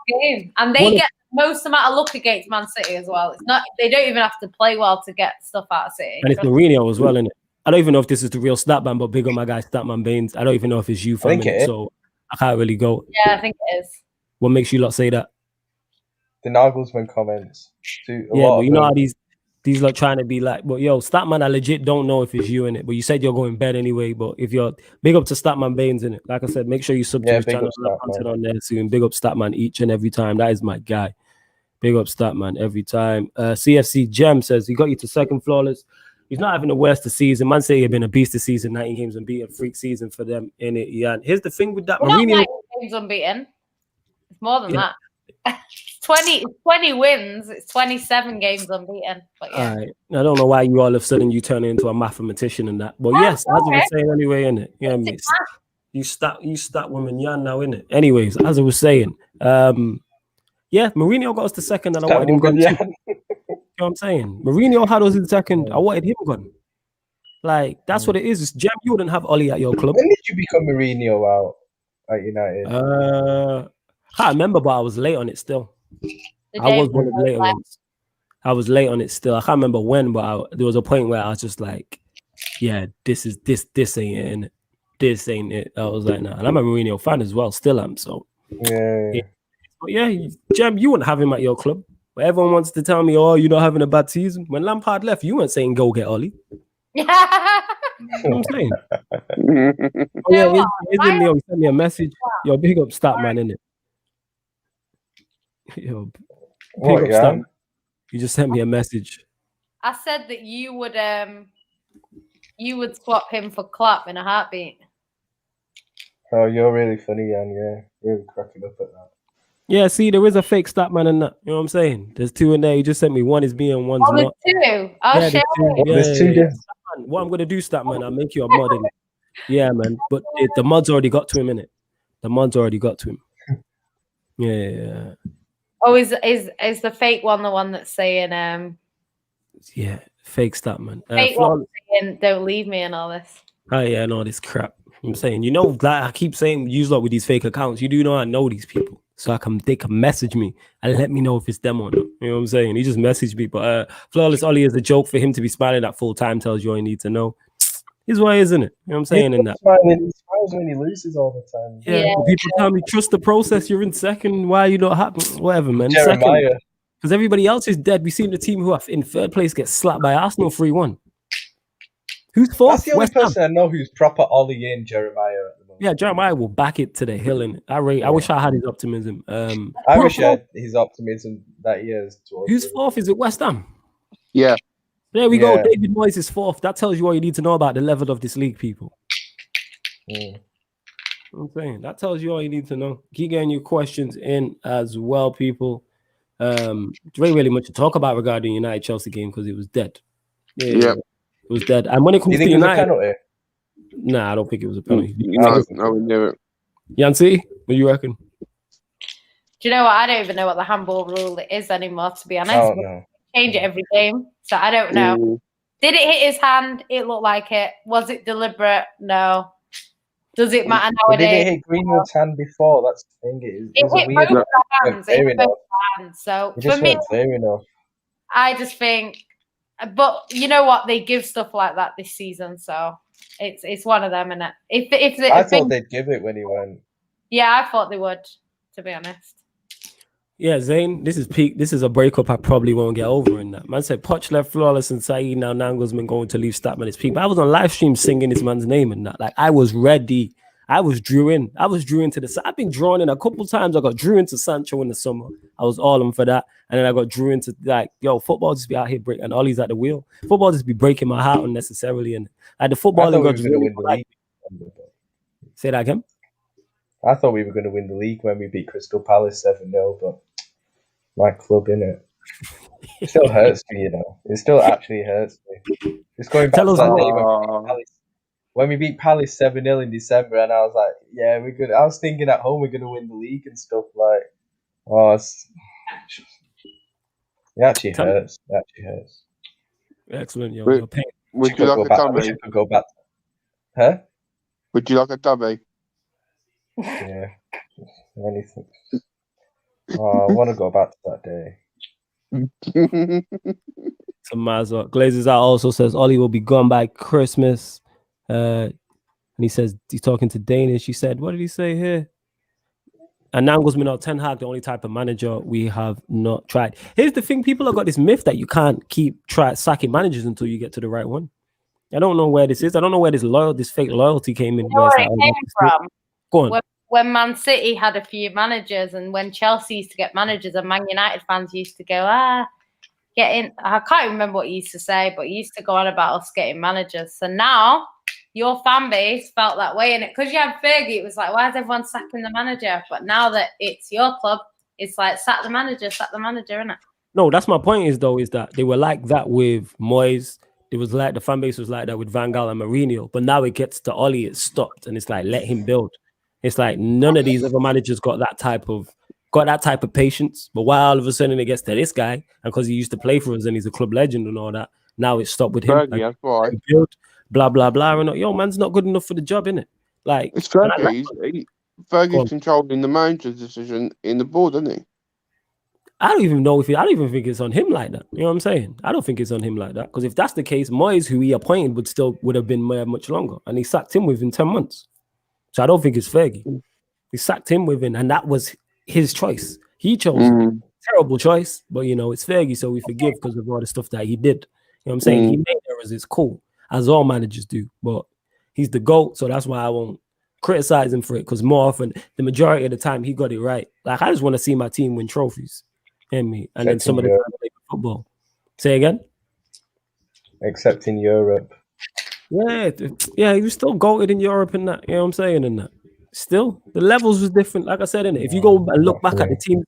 game. And they get the most amount of luck against Man City as well. It's not, they don't even have to play well to get stuff out of City. And it's Mourinho as well, isn't it? I don't even know if this is the real Statman, but big on my guy Statman Baines. I don't even know if it's you from it, so I can't really go. Yeah, I think it is. What makes you lot say that? The Nagelsmann comments. But you know how these like trying to be like, but yo, Statman, I legit don't know if it's you in it. But you said you're going bed anyway. But if you're big up to Statman Baines in it, like I said, make sure you sub to his channel. Content on there soon. Big up Statman each and every time. That is my guy. Big up stat man every time. CFC Gem says he got you to second flawless. He's not having the worst of season. Man say he's been a beast this season, 19 games unbeaten, freak season for them in it. Yeah. And here's the thing with that Mourinho. 19 games unbeaten. It's more than that. 20 wins. It's 27 games unbeaten. But yeah. All right. I don't know why you all of a sudden you turn into a mathematician and that. But yes, as I was saying anyway, innit? You know what I mean? You stat woman yan now, innit? Anyways, as I was saying, yeah, Mourinho got us the second and I wanted him gone too. You know what I'm saying? Mourinho had us in second. I wanted him gone. Like, that's what it is. It's Gem, you wouldn't have Ollie at your club. When did you become Mourinho out at United? I can't remember, but I was late on it still. I was one of the later ones. I was late on it still. I can't remember when, but there was a point where I was just like, yeah, this ain't it. This ain't it. I was like, nah. And I'm a Mourinho fan as well, still am. So, Yeah. But yeah, Gem, you wouldn't have him at your club. But everyone wants to tell me, oh, you're not having a bad season. When Lampard left, you weren't saying go get Ollie. You know what I'm saying? Oh, yeah, isn't Leo sent me a message? Yo, big up stat man, innit? Yo, big up stat man. You just sent me a message. I said that you would swap him for Klopp in a heartbeat. Oh, you're really funny, Jan. Yeah, really cracking up at that. Yeah, see, there is a fake stat man in that. You know what I'm saying? There's two in there. You just sent me one is me and one's not. There's two. Oh, shit. There's two. Yeah. What I'm gonna do, stat man, I'll make you a mod in it. Yeah, man. But the mod's already got to him, innit? The mod's already got to him. Yeah. Oh, is the fake one the one that's saying yeah, fake stat man. Fake one saying don't leave me and all this. Oh yeah, and all this crap. I'm saying, you know, like I keep saying, use lot with these fake accounts. You do know I know these people, so they can message me and let me know if it's them or not. You know what I'm saying? He just messaged me, but Flawless Ollie is a joke. For him to be smiling at full time tells you all you need to know. Is why, isn't it? You know what I'm saying? In that, he smiles when he loses all the time. Yeah. People tell me trust the process. You're in second. Why are you not happy? Whatever, man. Jeremiah. Because everybody else is dead. We've seen the team who are in third place get slapped by Arsenal 3-1. Who's fourth? That's the only person I know who's proper Ollie in, Jeremiah, at the moment. Yeah, Jeremiah will back it to the hill. And I wish I had his optimism. I wish I had his optimism that he has. Who's fourth? Is it West Ham? Yeah. There we go. David Moyes is fourth. That tells you all you need to know about the level of this league, people. I'm saying that tells you all you need to know. Keep getting your questions in as well, people. There ain't really much to talk about regarding United Chelsea game because it was dead. Yeah. It was dead. And when it comes to United, nah, I don't think it was a penalty. No, we knew it. Yancy, what do you reckon? Do you know what? I don't even know what the handball rule is anymore, to be honest. Oh, no. Change it every game, so I don't know. Did it hit his hand? It looked like it. Was it deliberate? No. Does it matter nowadays? Did it hit Greenwood's hand before? That's the thing. It was hit both hands. It hit both hands. So for me, I just think. But you know what? They give stuff like that this season, so it's one of them, isn't it? I thought they'd give it when he went. Yeah, I thought they would, to be honest. Yeah, Zayn, this is peak. This is a breakup I probably won't get over in that. Man said Poch left flawless and Saeed now Nangelsman going to leave Statman. It's peak. But I was on live stream singing this man's name and that. Like I was ready. I was drew in. I was drew into the. I've been drawn in a couple times. I got drew into Sancho in the summer. I was all in for that. And then I got drew into like, yo, football just be out here breaking. And Ollie's at the wheel. Football just be breaking my heart unnecessarily. And like the footballing got really like, say that again. I thought we were going to win the league when we beat Crystal Palace 7-0, but my club, innit? It still hurts me, you know. It still actually hurts me. Just going back to that day when we beat Palace 7-0 in December, and I was like, yeah, we're good. I was thinking at home we're going to win the league and stuff like, it actually hurts. It actually hurts. Excellent, yo. Would you like a dummy? I wish I could go back. Huh? Would you like a dummy? Yeah. Anything. I want to go back to that day. So Mazza Glazes out also says Ollie will be gone by Christmas. And he says he's talking to Danish. He said, what did he say here? And Nangelsman or Ten Hag, the only type of manager we have not tried. Here's the thing: people have got this myth that you can't sacking managers until you get to the right one. I don't know where this is. I don't know where this fake loyalty came in. You know where it came from? Go on. when Man City had a few managers, and when Chelsea used to get managers, and Man United fans used to go, getting, I can't remember what he used to say, but he used to go on about us getting managers. So now your fan base felt that way, and because you had Fergie, it was like, why is everyone sacking the manager? But now that it's your club, it's like sack the manager, innit? No, that's my point is that they were like that with Moyes. It was like the fan base was like that with Van Gaal and Mourinho. But now it gets to Oli, it's stopped, and it's like, let him build. It's like none of these other managers got that type of patience. But why all of a sudden it gets to this guy, and because he used to play for us and he's a club legend and all that, now it's stopped with him. Fergie, that's right. Build, blah blah blah. And yo, man's not good enough for the job, innit? Like it's Fergie. Fergie's controlling the manager's decision in the board, isn't he? I don't even know I don't even think it's on him like that. You know what I'm saying? I don't think it's on him like that. Because if that's the case, Moyes, who he appointed, would have been there much longer. And he sacked him within 10 months. So I don't think it's Fergie. He sacked him within, and that was his choice. He chose terrible choice, but it's Fergie, so we forgive because of all the stuff that he did. You know what I'm saying? He made errors, it's cool, as all managers do, but he's the GOAT, so that's why I won't criticize him for it, because more often, the majority of the time, he got it right. Like, I just want to see my team win trophies. And then some of the time play football. Say again? Except in Europe. Yeah, he was still goated in Europe and that. You know what I'm saying? And that. Still, the levels was different. Like I said, innit? If you go and look back at the team,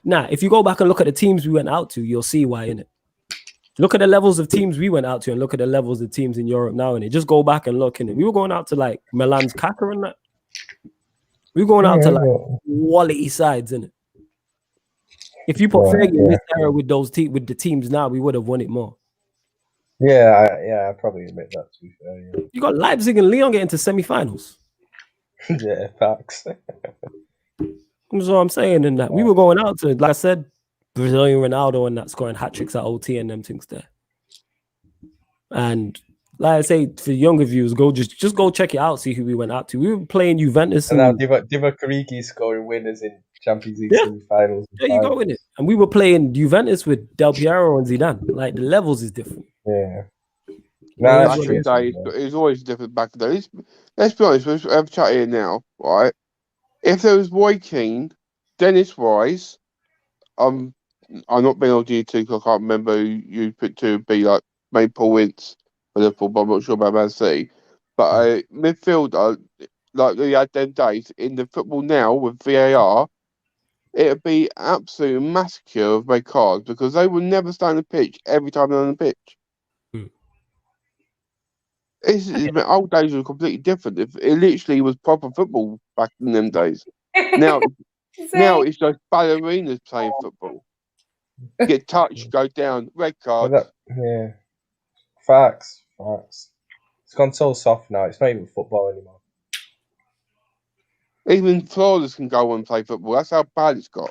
if you go back and look at the teams we went out to, you'll see why, innit? Look at the levels of teams we went out to and look at the levels of teams in Europe now, innit? Just go back and look, innit? We were going out to like Milan's Kaka and that. We were going out to like quality sides, innit? If you put Fergie in this era with with the teams now, we would have won it more. I probably admit that, to be fair. Yeah. You got Leipzig and Lyon getting to semi-finals. Yeah, facts. That's what I'm saying. In that we were going out to, like I said, Brazilian Ronaldo and that, scoring hat tricks at OT and them things there. And like I say, for younger viewers, go just go check it out, see who we went out to. We were playing Juventus. And now Divock Origi scoring winners in Champions League semi-finals. There you go with it. And we were playing Juventus with Del Piero and Zidane. Like, the levels is different. Yeah. Back in the day, it was always different back in the day. Let's be honest, we'll have a chat here now, right? If there was Roy Keane, Dennis Rice, I'm not being on you two because I can't remember who you put to be like maybe Paul Ince for Liverpool, but I'm not sure about Man City. But a midfielder like they had them days in the football now with VAR, it'd be absolute massacre of red cards because they would never stay on the pitch every time they're on the pitch. Old days were completely different. It literally was proper football back in them days. Now it's like ballerinas playing football. Get touched, go down, red card. Facts. It's gone so soft now. It's not even football anymore. Even Flawless can go and play football. That's how bad it's got.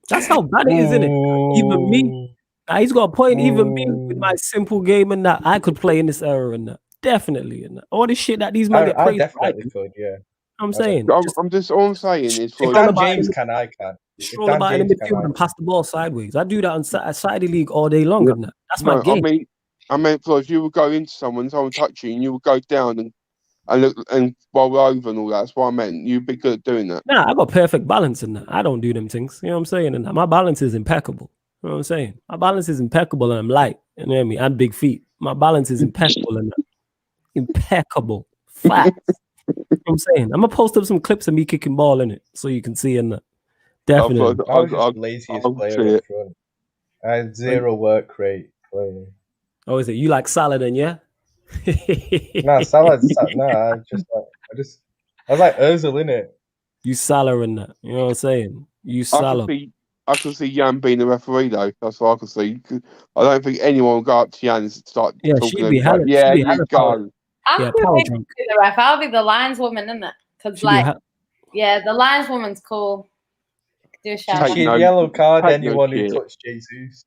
That's how bad it is, isn't it? Even me. He's got a point. Even me with my simple game and that, I could play in this era and that. Definitely in that. All this shit that these men get praised. I definitely could, yeah. I'm saying. All I'm saying is, if Dan James can, I can. Stroll about in the midfield and pass the ball sideways. I do that on Saturday League all day long. And that. That's my game. I mean, if you would go into someone touch you, and you would go down and look and roll over and all that. That's what I meant. You'd be good at doing that. Nah, I got perfect balance in that. I don't do them things. You know what I'm saying? And my balance is impeccable. You know what I'm saying? My balance is impeccable and I'm light. You know what I mean? I'm big feet. My balance is impeccable and impeccable. Facts. You know what I'm saying? I'm gonna post up some clips of me kicking ball in it so you can see in that. Definitely. I was just the laziest player up front. I had zero work rate playing. Oh, is it? You like Salah then, yeah? Nah, Salah. I was like Ozil in it. You Salah in that. You know what I'm saying? You Salah. I can see Jan being the referee though. That's what I can see. I don't think anyone will go up to Jan and start talking. She'd be hella, yeah, you go. I'll be the ref. I'll be the lineswoman, isn't it? Because the lineswoman's cool. Do a shout. She'd yellow card anyone who touched Jesus.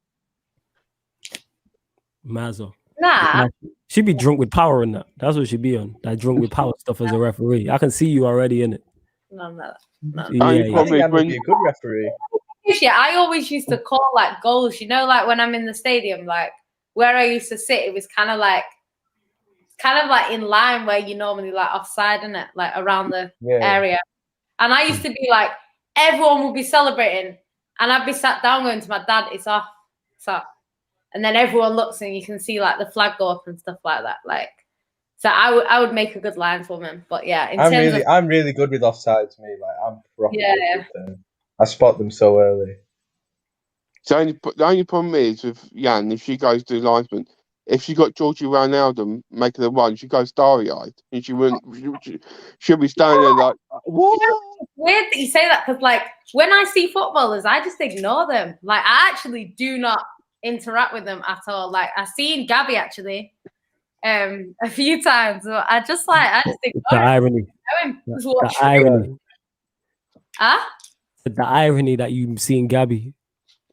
Mazzo. Nah. She'd be drunk with power in that. That's what she'd be on. That drunk with power stuff as a referee. I can see you already in it. No. Yeah, I think I'd be a good referee. Yeah, I always used to call like goals. You know, like when I'm in the stadium, like where I used to sit, it was kind of like in line where you normally like offside, innit? Like around the area. And I used to be like, everyone would be celebrating, and I'd be sat down going to my dad, it's off. And then everyone looks and you can see like the flag go up and stuff like that. Like, so I would make a good lineswoman. But yeah, I'm really good with offsides, me. Like, I'm proper good with them. I spot them so early. The only problem is with Jan, if she goes to linesman, if she got Georgie Ronaldo making a run, she goes starry-eyed, and she'll be standing there like, what? It's weird that you say that, because like when I see footballers, I just ignore them. Like, I actually do not interact with them at all. Like, I've seen Gabby actually a few times, but I just ignore the irony. The irony. Huh? The irony that you've seen Gabby.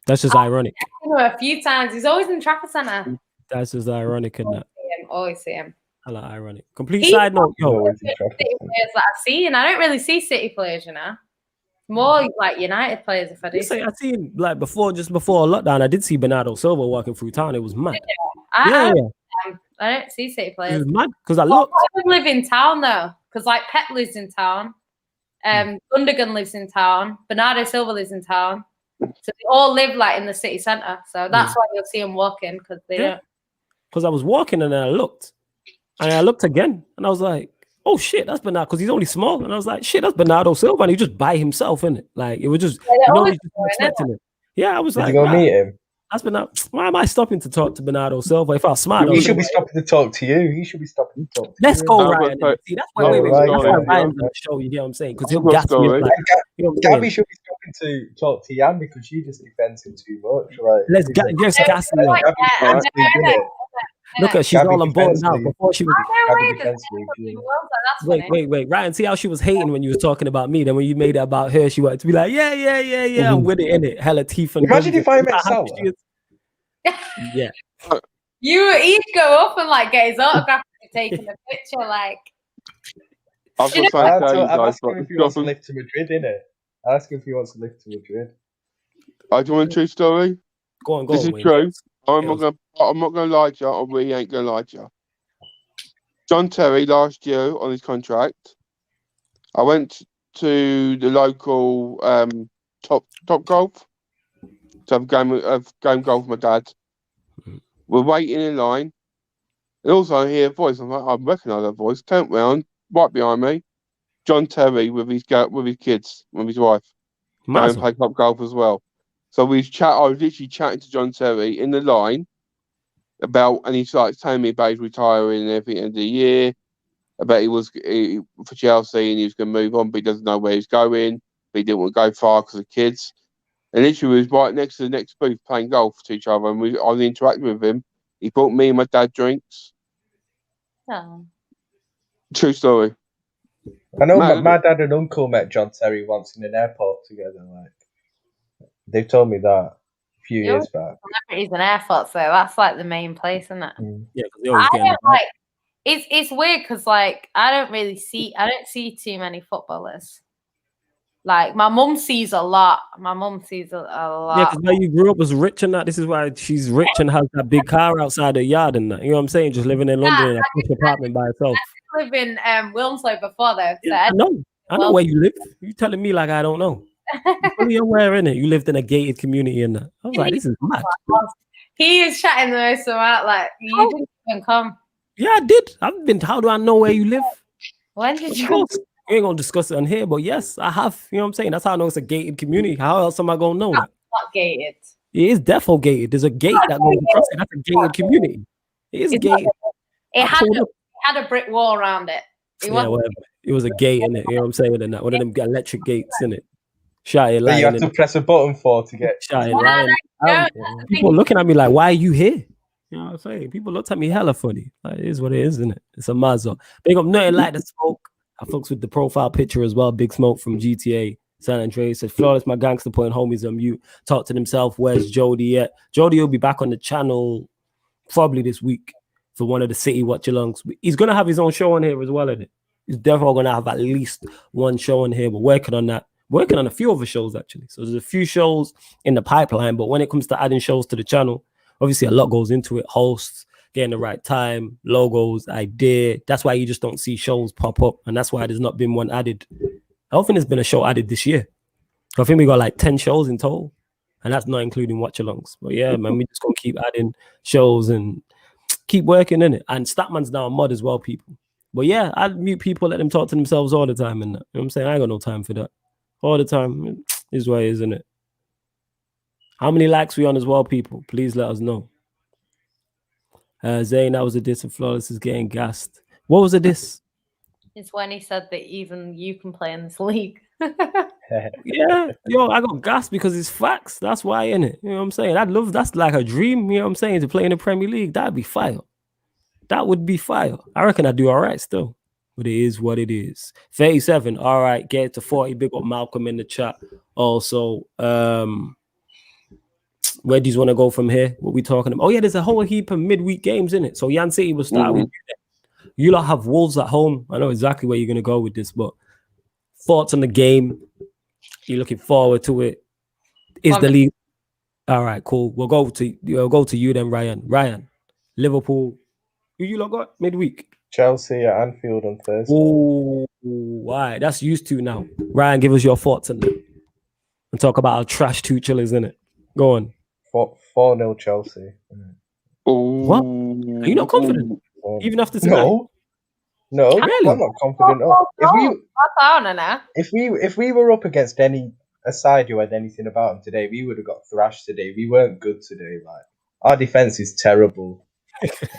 That's just ironic. I've seen him a few times. He's always in Trafford Centre. That's just ironic in that. Always see him. Hella ironic. Complete side note, yo. City players that I've seen. I don't really see City players, you know. More like United players, if I do. I seen like just before lockdown, I did see Bernardo Silva walking through town. It was mad. I don't see City players. It was mad because I looked. I live in town though, because like Pep lives in town. Gundogan lives in town. Bernardo Silva lives in town. So they all live like in the city centre. So that's why you'll see them walking, because they don't. Because I was walking and then I looked. And I looked again and I was like, oh shit, that's Bernardo, because he's only small. And I was like, shit, that's Bernardo Silva. And he just by himself, innit? Like, it was just, he's just expecting it. Yeah, I was Did like, you go meet him? That's Bernardo. Why am I stopping to talk to Bernardo Silva? If I was smart, he should be stopping to talk to you. He should be stopping to talk to Let's you. go, Ryan. See, that's why, that's why Ryan's on the show, you get what I'm saying? Because he'll gas me up. Like, Gabby should be stopping to talk to Jan, because she just defends him too much. Like, let's gas me up. Look at, she's all on board now. Before she was wait. Ryan, see how she was hating when you was talking about me. Then when you made it about her, she wanted to be like, yeah, I'm with it, innit? Hella teeth and imagine if I met Salah. Yeah. You would each go up and like get his autograph and taking a picture, like. I'm asking if he wants to live to Madrid, innit? Ask him if he wants to live to Madrid. Do you want a true story? Go on. This is true. I'm not gonna lie to you. I really ain't gonna lie to you. John Terry last year on his contract, I went to the local top golf to have game golf with my dad. We're waiting in line, and also I hear a voice. I'm like, I recognise that voice. Turn round, right behind me, John Terry with his kids, with his wife, going to play top golf as well. So I was literally chatting to John Terry in the line and he's like telling me about his retiring and everything at the end of the year, about he was for Chelsea and he was going to move on, but he doesn't know where he's going, but he didn't want to go far because of kids. And literally was right next to the next booth playing golf to each other, and I was interacting with him. He bought me and my dad drinks. Oh. True story. I know my dad and uncle met John Terry once in an airport together. Like, they've told me that a few years back. Celebrities and airports, though, that's like the main place, isn't it? Yeah, because they always get like. It's weird because like I don't see too many footballers. Like my mum sees a lot. My mum sees a lot. Yeah, because where you grew up was rich and that. This is why she's rich and has that big car outside her yard and that. You know what I'm saying? Just living in London in a push apartment by herself. I live in Wilmslow before though. Yeah, I know where you live. You telling me like I don't know. You're aware, innit? You lived in a gated community and that. I was like, this is mad. He is chatting the most about like you didn't even come. Yeah, I did. I've been. How do I know where you live? When did you? We ain't gonna discuss it on here, but yes, I have. You know what I'm saying? That's how I know it's a gated community. How else am I gonna know that? Not gated. It is defo gated. There's a gate that goes across it. That's a gated community. It is gated. It had a brick wall around it. Whatever. It was a gate in it. You know what I'm saying? And that one of them electric gates in it. Shy that you have to press a button for to get. Shy people looking at me like, why are you here? You know what I'm saying? People looked at me hella funny. Like, it is what it is, isn't it? It's a mazzo. Big up nothing like the smoke. I fucks with the profile picture as well. Big Smoke from GTA San Andreas said, Flawless, my gangster point homies on mute. Talk to himself. Where's Jody at? Jody will be back on the channel probably this week for one of the City watch-alongs. He's going to have his own show on here as well, isn't it? He's definitely going to have at least one show on here. We're working on that. Working on a few other shows, actually. So there's a few shows in the pipeline, but when it comes to adding shows to the channel, obviously a lot goes into it. Hosts, getting the right time, logos, idea. That's why you just don't see shows pop up. And that's why there's not been one added I don't think there's been a show added this year. I think we got like 10 shows in total, and that's not including watch-alongs. But yeah, man, we just gonna keep adding shows and keep working in it. And Statman's now a mod as well, people. But yeah, I mute people, let them talk to themselves all the time and that. You know what I'm saying? I ain't got no time for that. All the time is what it is, isn't it? How many likes we on as well, people? Please let us know. Zane, that was a diss, and Flawless is getting gassed. What was a diss? It's when he said that even you can play in this league. Yeah, yo, I got gassed because it's facts. That's why, innit? You know what I'm saying? That's like a dream, you know what I'm saying, to play in the Premier League. That'd be fire. That would be fire. I reckon I'd do all right still. But it is what it is. 37. All right, get it to 40. Big up Malcolm in the chat. Also, where do you want to go from here? What we talking about? Oh, yeah, there's a whole heap of midweek games in it. So Yan City will start with you. You lot have Wolves at home. I know exactly where you're going to go with this, but thoughts on the game? You're looking forward to it? Is the league... All right, cool. We'll go to you then, Ryan. Ryan, Liverpool. Who you lot got midweek? Chelsea at Anfield on Thursday. Oh, why? That's used to now. Ryan, give us your thoughts on that. And talk about how trash Tuchel is, innit? Go on. 4-0 Chelsea. What? Are you not confident? Even after tonight? No, really? I'm not confident. If we were up against a side who had anything about them today, we would have got thrashed today. We weren't good today. Like, our defense is terrible.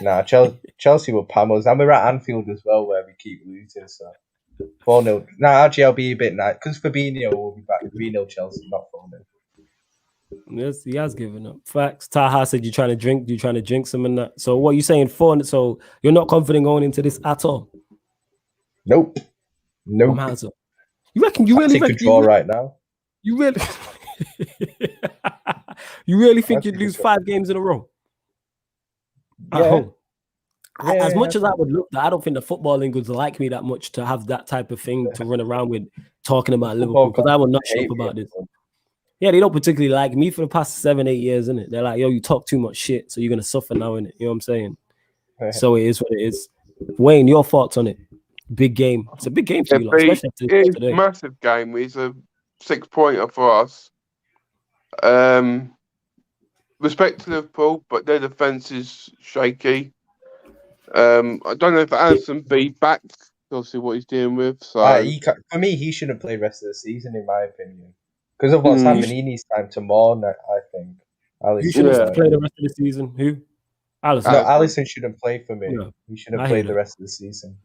Nah, Chelsea will palm us, and we're at Anfield as well, where we keep losing. So 4-0. Nah, actually, I'll be a bit nice because Fabinho will be back. 3-0 Chelsea, not 4-0. Yes, he has given up. Facts. Taha said you're trying to drink. You're trying to drink some and that. So what are you saying? 4-0. So you're not confident going into this at all? Nope. You reckon? You really take a draw right now? You really? You really think you'd lose 5 games in a row? At home? As much as I would look, I don't think the football England's like me that much to have that type of thing to run around with talking about Liverpool, because I will not shut up about this. Yeah, they don't particularly like me for the past 7-8 years, innit? They're like, yo, you talk too much shit, so you're gonna suffer now, innit? You know what I'm saying? So it is what it is. Wayne, your thoughts on it? Big game. It's a big game for you, especially it's today. A massive game. It's a 6-pointer for us. Respect to Liverpool, but their defense is shaky. I don't know if Alisson be back. Obviously, what he's dealing with. So for me, he shouldn't play the rest of the season, in my opinion, because of what's happening. He needs time to mourn. I think. You shouldn't play the rest of the season. Who? Alisson. No, Alisson shouldn't play for me. No, he shouldn't play the rest of the season.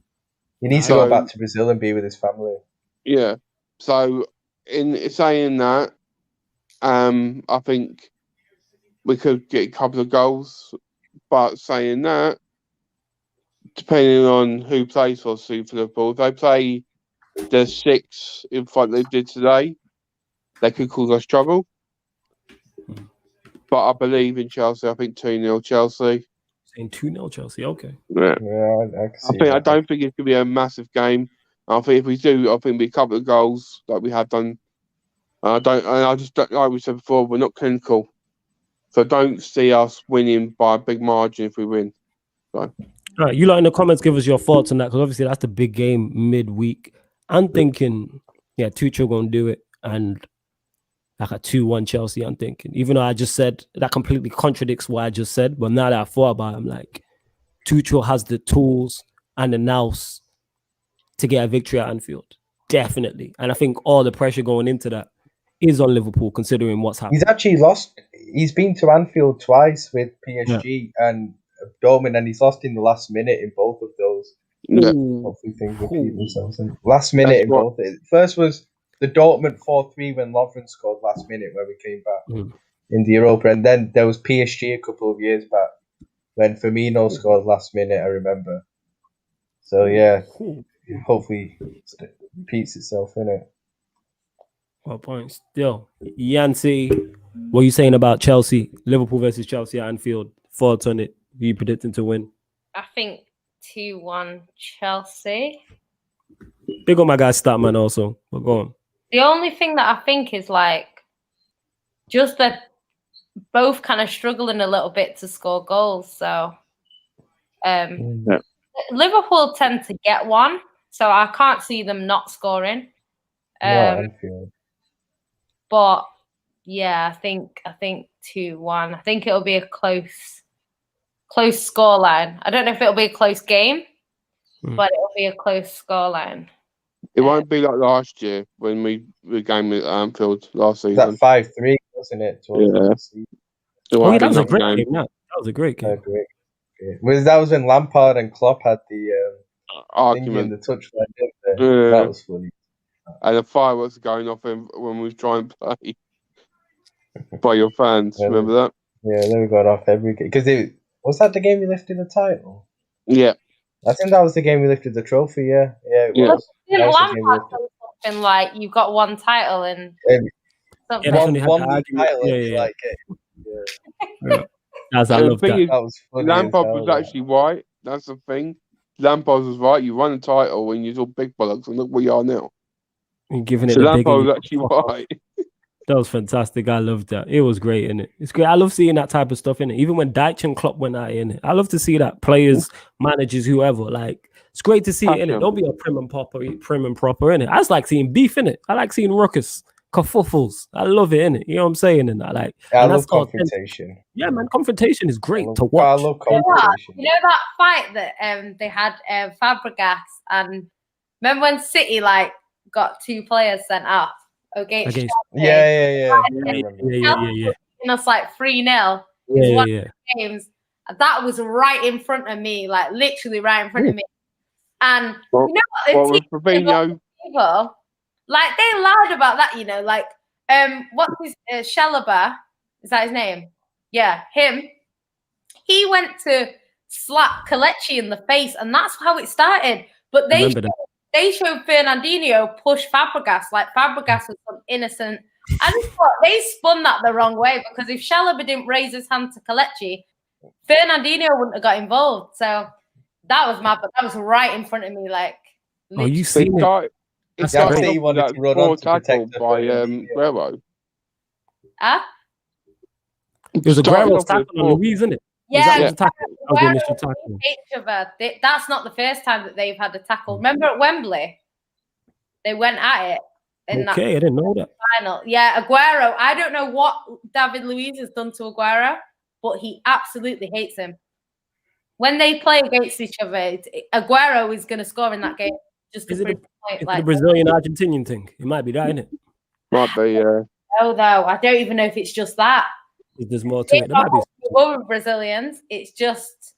He needs to go back to Brazil and be with his family. Yeah. So, in saying that, I think we could get a couple of goals. But saying that, depending on who plays for Liverpool, if they play the 6 in front they did today, they could cause us trouble. But I believe in Chelsea. I think 2-0 Chelsea. Saying 2-0 Chelsea, okay. Yeah, I can see I don't think it could be a massive game. I think if we do, I think it'll be a couple of goals like we have done. I just don't, like we said before, we're not clinical, so don't see us winning by a big margin if we win. So. All right, you lot in the comments, give us your thoughts on that, because obviously that's the big game midweek. I'm thinking, yeah, Tuchel gonna do it, and like a 2-1 Chelsea, I'm thinking. Even though I just said that completely contradicts what I just said, but now that I thought about it, I'm like, Tuchel has the tools and the nous to get a victory at Anfield. Definitely. And I think all the pressure going into that is on Liverpool, considering what's happened. He's actually lost. He's been to Anfield twice with PSG and Dortmund, and he's lost in the last minute in both of those. Yeah. Hopefully things repeat themselves. Last minute in both. First was the Dortmund 4-3 when Lovren scored last minute when we came back in the Europa. And then there was PSG a couple of years back when Firmino scored last minute, I remember. So, yeah, hopefully it repeats itself, innit? Well, points. Still, Yancy, what are you saying about Chelsea? Liverpool versus Chelsea at Anfield. Thoughts on it? Are you predicting to win? I think 2-1 Chelsea. Big on my guy Statman also. But go on. The only thing that I think is like just that both kind of struggling a little bit to score goals. So Liverpool tend to get one, so I can't see them not scoring. Anfield. But yeah, I think 2-1. I think it'll be a close scoreline. I don't know if it'll be a close game, but it'll be a close scoreline. It won't be like last year when we game at Anfield last season. That 5-3, wasn't it? Yeah. That was a great game. That was a great game. Great. That was when Lampard and Klopp had the argument in the touchline, didn't they? That was funny. And the fireworks going off when we try and play by your fans. Remember that? Yeah, they were going off every game. Because was that the game we lifted the title? Yeah. I think that was the game we lifted the trophy, yeah. Yeah, it was. Didn't Lampard say something like, you've got one title and something? One title, yeah. I love that. That was funny. Lampard was actually right. That's the thing. Lampard was right. You won a title when you're all big bollocks, and look where you are now. And giving it so Lampard was actually right. That was fantastic. I loved that. It was great, innit? It's great. I love seeing that type of stuff, innit? Even when Deitch and Klopp went out, innit? I love to see that players, managers, whoever. Like, it's great to see it, innit? Don't be a prim and proper, innit? I just like seeing beef, innit? I like seeing ruckus, kerfuffles. I love it, innit? You know what I'm saying? And I love confrontation. Yeah, man, confrontation is great to watch. I love confrontation. You know that fight that they had Fabregas, and remember when City got 2 players sent off against Yeah. And it's like 3-0. Yeah. Games. That was right in front of me, like literally right in front of me. And you know what? People, like they lied about that, you know, like what's his Chalobah? Is that his name? Yeah, him. He went to slap Kelechi in the face, and that's how it started. But they showed Fernandinho push Fabregas like Fabregas was some innocent. I just thought they spun that the wrong way, because if Chalobah didn't raise his hand to Kelechi, Fernandinho wouldn't have got involved. So that was mad, but that was right in front of me. Like, literally. You see it? It's like he wanted to run on to protect by Guerrero. It was a Guerrero tackle on Luiz, isn't it? Yeah, tackle. That's not the first time that they've had a tackle. Remember at Wembley, they went at it. I didn't know that. Final, yeah, Aguero. I don't know what David Luiz has done to Aguero, but he absolutely hates him. When they play against each other, Aguero is going to score in that game. Just is it the Brazilian-Argentinian thing? It might be that, isn't it? Might be, yeah. Oh, though, I don't even know if it's just that. There's more to it. There might be other Brazilians. It's just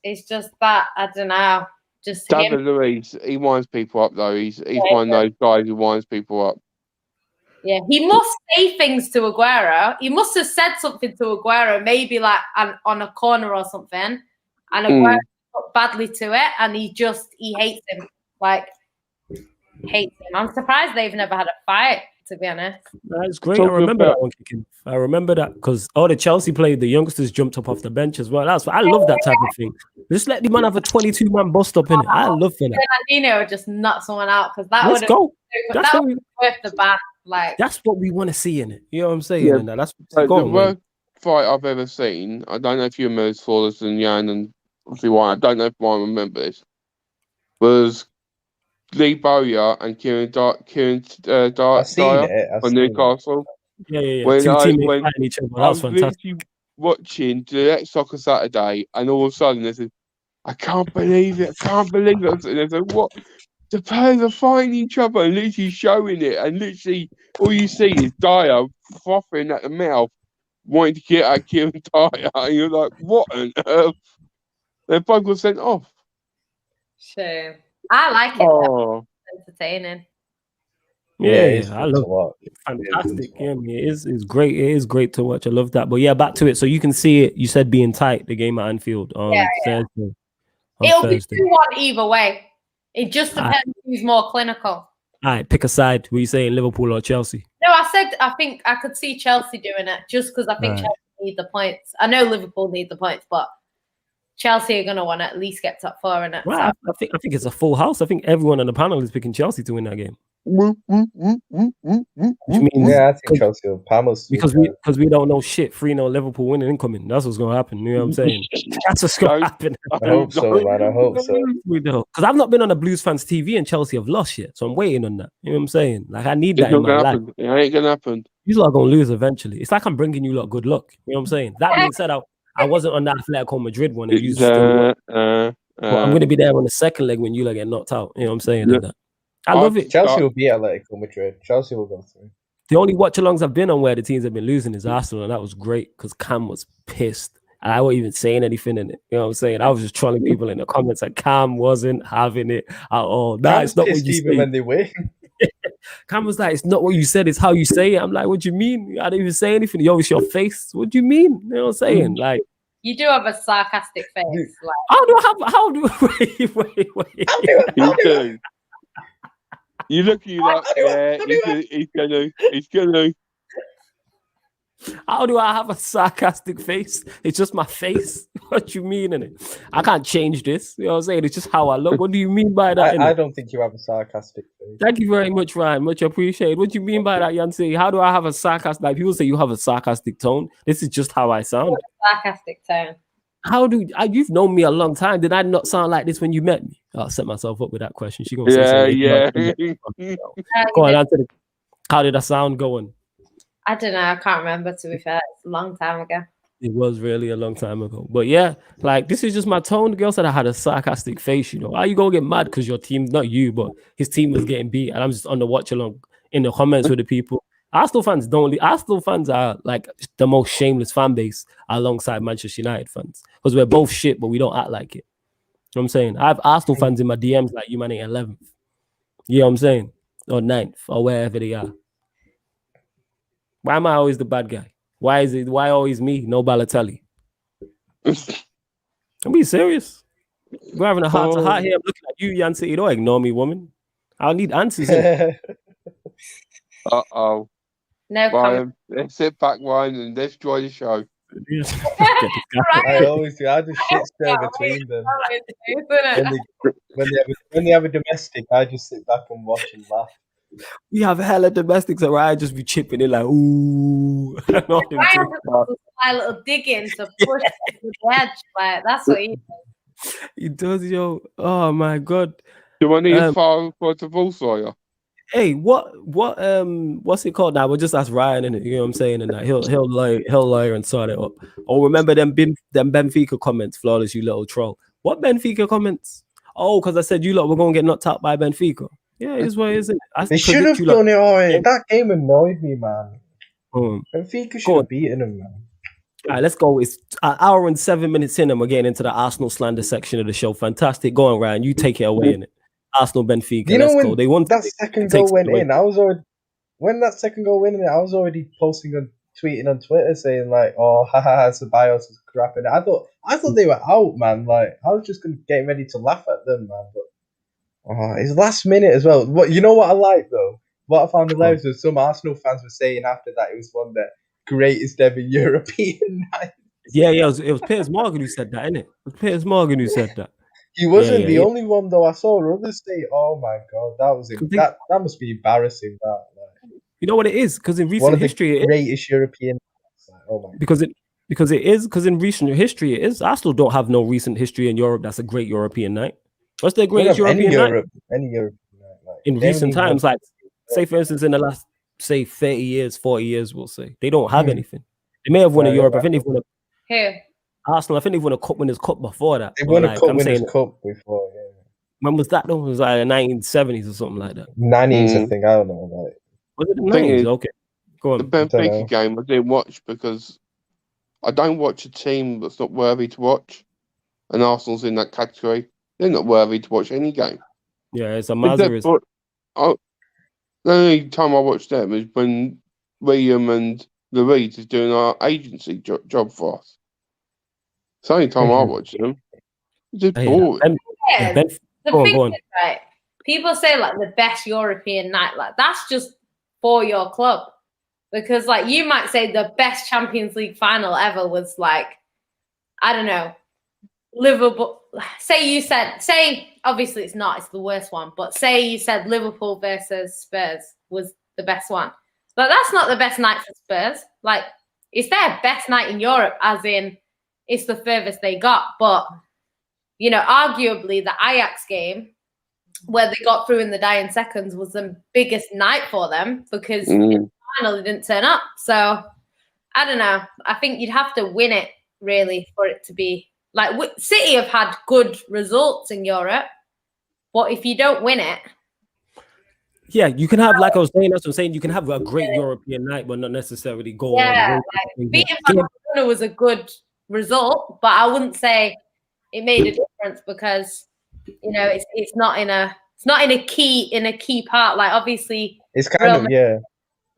that. I don't know. Just David Luiz, he winds people up though. He's one of those guys who winds people up. Yeah, he must say things to Aguero. He must have said something to Aguero, maybe like on a corner or something, and Aguero got badly to it, and he hates him. Like, hates him. I'm surprised they've never had a fight, to be honest. That's great. I remember that one kicking. I remember that because the Chelsea played, the youngsters jumped up off the bench as well. I love that type of thing. Just let the man have a 22-man bust up in it. I love that. Fernandinho just nut someone out, because that would be worth the ban. Like, that's what we want to see in it. You know what I'm saying? Yeah. And that's the worst fight I've ever seen. I don't know if you remember Flawless and Jan and obviously why. I don't know if I remember this. Was Lee Bowyer and Kieran Dyer on Newcastle. Yeah. When Two I teammates fighting each other. That was fantastic. Watching the Soccer Saturday, and all of a sudden they said, I can't believe it. And they said, what? The players are fighting each other and literally showing it, and literally all you see is Dyer frothing at the mouth, wanting to get at Kieran Dyer, and you're like, what on earth? They both got sent off. Sure. I like it. Oh. It's entertaining. Yeah, I love it. Fantastic. Yeah, it's great. It is great to watch. I love that. But yeah, back to it. So you can see it. You said being tight, the game at Anfield on Thursday. It'll be 2-1 either way. It just depends who's more clinical. All right, pick a side. Were you saying Liverpool or Chelsea? No, I said I think I could see Chelsea doing it just because I think Chelsea need the points. I know Liverpool need the points, but Chelsea are going to want to at least get top 4 in it. Well, I think it's a full house. I think everyone on the panel is picking Chelsea to win that game. Which means Yeah, I think Chelsea will palm us. because we don't know shit. 3-0 Liverpool winning incoming. That's what's gonna happen. You know what I'm saying? That's what's gonna happen. I hope so, man. I hope so. We know because I've not been on a Blues fans TV and Chelsea have lost yet, so I'm waiting on that. You know what I'm saying? Like I need that in my life. It ain't gonna happen. You lot are gonna lose eventually. It's like I'm bringing you lot good luck. You know what I'm saying? That being said, I wasn't on that Atletico Madrid one, and you still. But I'm gonna be there on the second leg when you like get knocked out. You know what I'm saying? And that. I love it. Chelsea will beat Atletico Madrid. Chelsea will go through. The only watch-alongs I've been on where the teams have been losing is Arsenal, and that was great because Cam was pissed. And I wasn't even saying anything in it. You know what I'm saying? I was just trolling people in the comments, and Cam wasn't having it at all. Nah, it's not what you even say. when they win. Cam was like, it's not what you said, it's how you say it. I'm like, what do you mean? I didn't even say anything. Yo, it's your face. What do you mean? You know what I'm saying? Like, you do have a sarcastic face. Like, how do wait. You do. You look at you like, he's gonna. How do I have a sarcastic face? It's just my face. What do you mean in it? I can't change this. You know what I'm saying? It's just how I look. What do you mean by that? I don't think you have a sarcastic face. Thank you very much, Ryan. Much appreciated. What do you mean by that, Yancy? How do I have a sarcastic? Like people say you have a sarcastic tone. This is just how I sound. Sarcastic tone. How do you've known me a long time? Did I not sound like this when you met me? I'll set myself up with that question. She gonna say yeah. Go on, answer. How did I sound going? I don't know. I can't remember, to be fair. It's a long time ago. It was really a long time ago. But yeah, like this is just my tone. The girl said I had a sarcastic face, you know. How you gonna get mad because your team, not you, but his team was getting beat, and I'm just on the watch along in the comments with the people. Arsenal fans are like the most shameless fan base alongside Manchester United fans. Because we're both shit, but we don't act like it. You know what I'm saying? I have Arsenal fans in my DMs like you man ain't 11th. You know what I'm saying? Or 9th, or wherever they are. Why am I always the bad guy? Why always me? No Balotelli. I'm being serious. We're having a heart to heart here. I'm looking at you, Yancy. You don't ignore me, woman. I'll need answers. Uh-oh. No comment. Let's sit back, Ryan, and let's enjoy the show. I always do. I just shit stir between them. When they have a domestic, I just sit back and watch and laugh. We have hella domestics, and I just be chipping in like, ooh. Ryan does a little digging to push the edge. Like, that's what he does. He does, yo. Oh my god. Do I need far for the full Sawyer? Hey, what's it called now? We'll just ask Ryan in it, you know what I'm saying, and that he'll lie and sort it up. Oh, remember them Benfica comments, flawless, you little troll. What Benfica comments? Oh, because I said you lot were gonna get knocked out by Benfica. Yeah, it is what it is. They should have done it already. That game annoyed me, man. Benfica should have beaten them, man. All right, let's go. It's an hour and 7 minutes in, and we're getting into the Arsenal slander section of the show. Fantastic. Go on, Ryan. You take it away in it. Arsenal Benfica. You know, let's go. They won. That second goal went in. I was already tweeting on Twitter saying like, "Oh, haha, Ceballos is crap." And I thought they were out, man. Like I was just getting ready to laugh at them, man. But it's last minute as well. What you know what I like though? What I found hilarious was some Arsenal fans were saying after that it was one of the greatest ever European nights. Yeah, it was Piers Morgan who said that, innit? It was Piers Morgan who said that. He wasn't the only one though. I saw others say, "Oh my god, that must be embarrassing." That you know what it is because in recent history, greatest European. Oh my! Because in recent history, it is. Arsenal don't have no recent history in Europe. That's a great European night. What's their greatest European night? Any European night. Like, in recent times, like say for instance, in the last 30 years, 40 years, we'll say they don't have anything. They may have won a Europe. I think they've won a. Arsenal, I think they've won a Winners' Cup before that. They won a Winners' Cup before, yeah. When was that though? It was like the 1970s or something like that. 90s, I think. I don't know. Like, was it the 90s? Okay. Go on. The Benfica game I didn't watch because I don't watch a team that's not worthy to watch. And Arsenal's in that category. They're not worthy to watch any game. Yeah, it's a Mazda. The only time I watched them is when William and Louise is doing our agency job for us. It's the only time I watch them. It's just boring. The thing is, right, people say like the best European night, like that's just for your club. Because like you might say the best Champions League final ever was like, I don't know, Liverpool. Say obviously it's not, it's the worst one. But say you said Liverpool versus Spurs was the best one. But that's not the best night for Spurs. Like, it's their best night in Europe, as in it's the furthest they got. But, you know, arguably the Ajax game where they got through in the dying seconds was the biggest night for them because in the final they didn't turn up. So, I don't know. I think you'd have to win it, really, for it to be... Like, City have had good results in Europe, but if you don't win it... Yeah, you can have, like I was saying, that's what I'm saying, you can have a great European night, but not necessarily go on. Yeah, like, beating Barcelona was a good result, but I wouldn't say it made a difference because, you know, it's not in a key part. Like, obviously, it's kind of, yeah.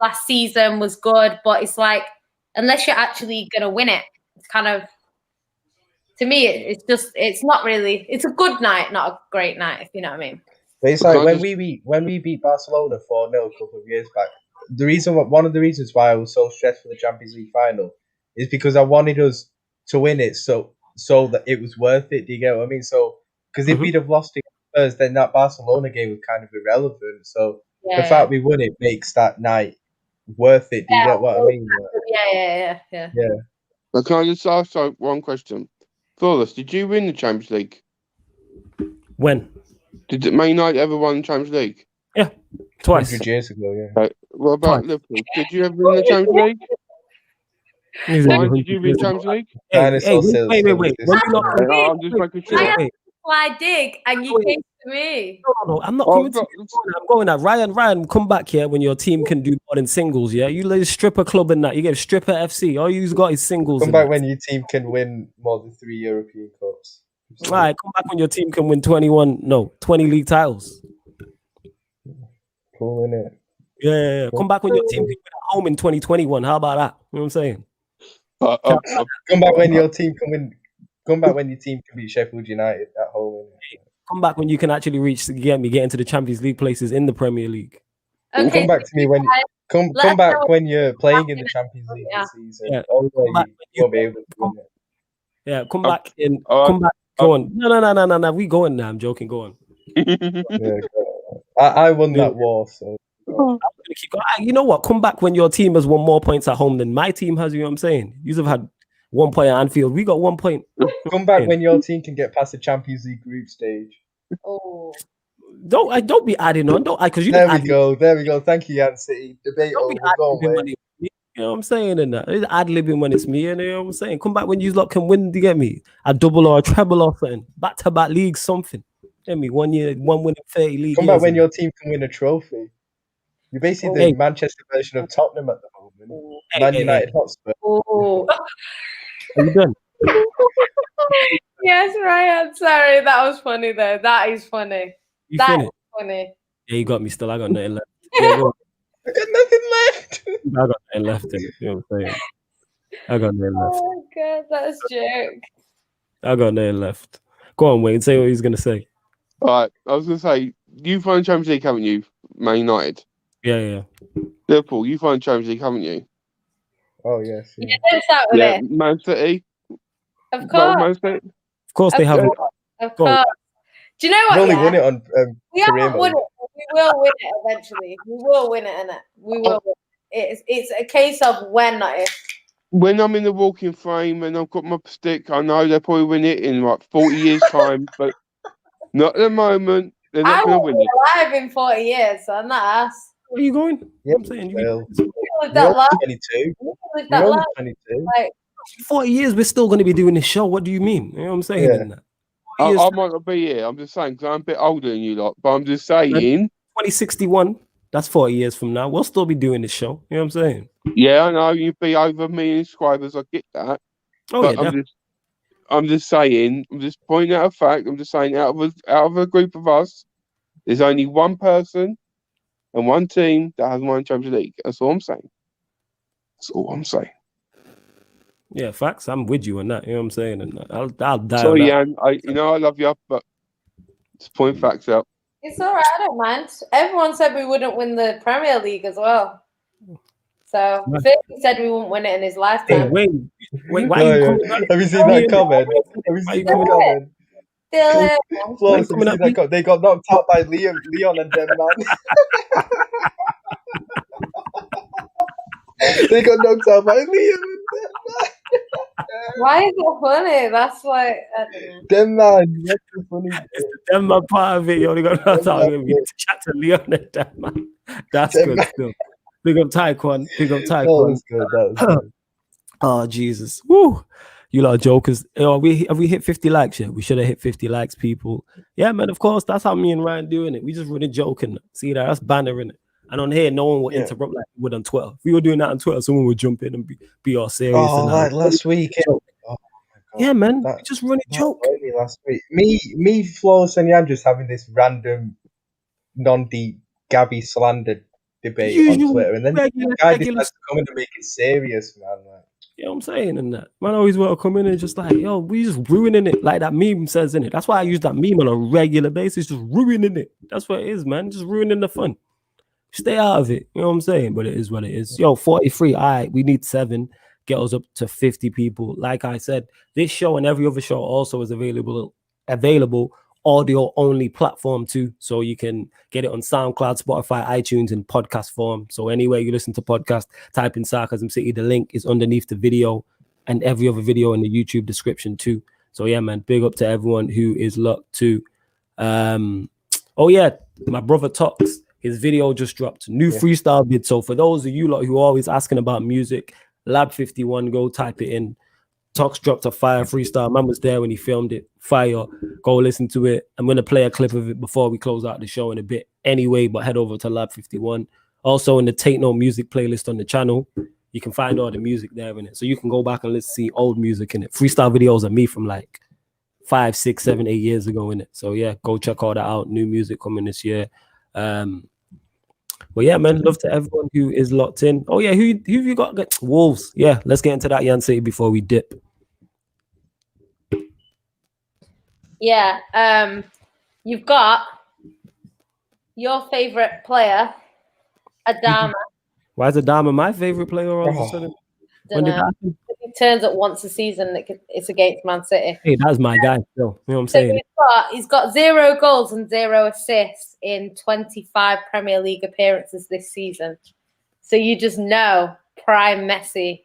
Last season was good, but it's like, unless you're actually going to win it, it's kind of, to me, it's not really, it's a good night, not a great night, if you know what I mean. But it's like when we beat Barcelona 4-0 a couple of years back. One of the reasons why I was so stressed for the Champions League final is because I wanted us to win it, so that it was worth it. Do you get what I mean? So because if we'd have lost it first, then that Barcelona game was kind of irrelevant. So the fact we won it makes that night worth it. Do you get what I mean? Yeah. But can I just ask one question? Flawless, did you win the Champions League? When? Did Man United ever win the Champions League? Yeah, twice. 100 years ago, yeah. What about Liverpool? Did you ever win the Champions League? Why did you win the Champions League? Wait. I'm just making sure. I had to fly dig, and you came to me. No, I'm not coming to you. I'm going at Ryan, come back here when your team can do more than singles, yeah? You let stripper club in that. You get stripper FC. All you've got is singles. Come back when your team can win more than 3 European Cups. All right, come back when your team can win 20 league titles. Cool, innit? Yeah. Come back when your team can win at home in 2021. How about that? You know what I'm saying? Come back when your team can win. Come back when your team can beat Sheffield United at home. Come back when you can actually get into the Champions League places in the Premier League. Okay, come back to me when come back when you're playing in the Champions League this season. Yeah. You won't be able to win it. Yeah, come back in. Come back. Go on. No. We going now. I'm joking. Go on. I won that war, so. I'm gonna keep going. You know what? Come back when your team has won more points at home than my team has. You know what I'm saying? You've had 1 point at Anfield. We got 1 point. Come back when your team can get past the Champions League group stage. Oh. Don't be adding on. There we go. Thank you, Yan City. Debate over. Go away. You know what I'm saying? And that it's ad-libbing when it's me. You know what I'm saying? Come back when you lot can win. Do you get me? A double or a treble or something. Back-to-back leagues, something. Get me? 1 year, one winning 30 league. Come back when your team can win a trophy. You're basically the Manchester version of Tottenham at the moment. Man United Hotspur. Oh. Are you done? Yes, Ryan. Sorry, that was funny though. That is funny. That is funny. Yeah, you got me still. I got nothing left. Yeah, go on. I got nothing left. I got nothing left in it. You know what I'm saying? I got nothing left. Oh my god, that's a joke. I got nothing left. Go on, Wayne. Say what he's gonna say. All right, I was gonna say you've won Champions League, haven't you, Man United? Yeah. Liverpool, you've won Champions League, haven't you? Oh yes. Yeah, don't start with it. Man City. Of course. Man City? Of course they haven't. Of course. Do you know what? We've only won it on we haven't won it. We will win it eventually. We will win it, innit? We will. It's a case of when, not if. When I'm in the walking frame and I've got my stick, I know they'll probably win it in like 40 years' time, but not at the moment. They're not going to win it. I'm alive in 40 years, so I'm not asked. Where are you going? Yeah, I'm saying you're that 22. You're 22. Like, 40 years, we're still going to be doing this show. What do you mean? You know what I'm saying? Yeah. I might not be here. I'm just saying, because I'm a bit older than you lot, but I'm just saying. 2061, that's 40 years from now. We'll still be doing this show. You know what I'm saying? Yeah, I know. You'd be over 1 million subscribers. I get that. Oh, but yeah. I'm just saying, I'm just pointing out a fact. I'm just saying, out of a group of us, there's only one person and one team that has won Champions League. That's all I'm saying. That's all I'm saying. Yeah, facts. I'm with you on that. You know what I'm saying? And I'll die. Sorry, Jan. I love you, but just point facts out. it's all right. I don't mind. Everyone said we wouldn't win the Premier League as well. So Phil said we wouldn't win it in his lifetime. Wait, why are you coming? Have you seen that comment? Have you seen that comment? Dylan. Flawless, coming you up, see they got knocked out by Leon and them, man. They got knocked out by Leon and them, man. Why is it funny? That's why I don't know. Them, man. That's the funny bit. them man part of it. You only got to talk. Them, We need to chat to Leon and that man. That's Them, good man. still. Big up Taekwon. Big up That Taekwon. was good. That was good. Oh Jesus. Woo. You lot are jokers. Have we hit 50 likes yet? We should have hit 50 likes, people. Yeah, man, of course. That's how me and Ryan doing it. We just running joking. See that? That's bantering it. And on here, no one will interrupt like we would on Twitter. If we were doing that on Twitter, someone would jump in and be all serious. Oh, and like last week. Joke. Oh, my God. Yeah, man. That- Just run a joke. Me last week. Me, Flawless, and Yam just having this random, non-deep Gabby slander debate on Twitter, and then the guy decides to come in and make it serious, man. Like, You know what I'm saying? And that man always want to come in and just like, yo, we just ruining it, like that meme says in it. That's why I use that meme on a regular basis, just ruining it. That's what it is, man. Just ruining the fun. Stay out of it. You know what I'm saying? But it is what it is. Yo, 43. All right, we need 7. Get us up to 50 people. Like I said, this show and every other show also is available audio only platform too. So you can get it on SoundCloud, Spotify, iTunes, in podcast form. So anywhere you listen to podcast, type in Sarcasm City. The link is underneath the video and every other video in the YouTube description too. So yeah, man, big up to everyone who is locked too. Oh yeah, my brother Tox, his video just dropped. New freestyle vid. So for those of you lot who are always asking about music, Lab 51, go type it in. Tox dropped a fire freestyle. Man was there when he filmed it. Fire. Go listen to it. I'm going to play a clip of it before we close out the show in a bit anyway, but head over to Lab 51. Also in the Take No Music playlist on the channel, you can find all the music there in it. So you can go back and let's see old music in it. Freestyle videos of me from like 5, 6, 7, 8 years ago in it. So yeah, go check all that out. New music coming this year. But yeah, man, love to everyone who is locked in. Oh yeah, who have you got? Wolves. Yeah, let's get into that Yan City before we dip. Yeah, you've got your favorite player, Adama. Why is Adama my favorite player all of a sudden? When did that happen? He turns up once a season. It's against Man City. Hey, that's my guy. Still, you know what I'm saying? He's got 0 goals and 0 assists in 25 Premier League appearances this season. So you just know prime Messi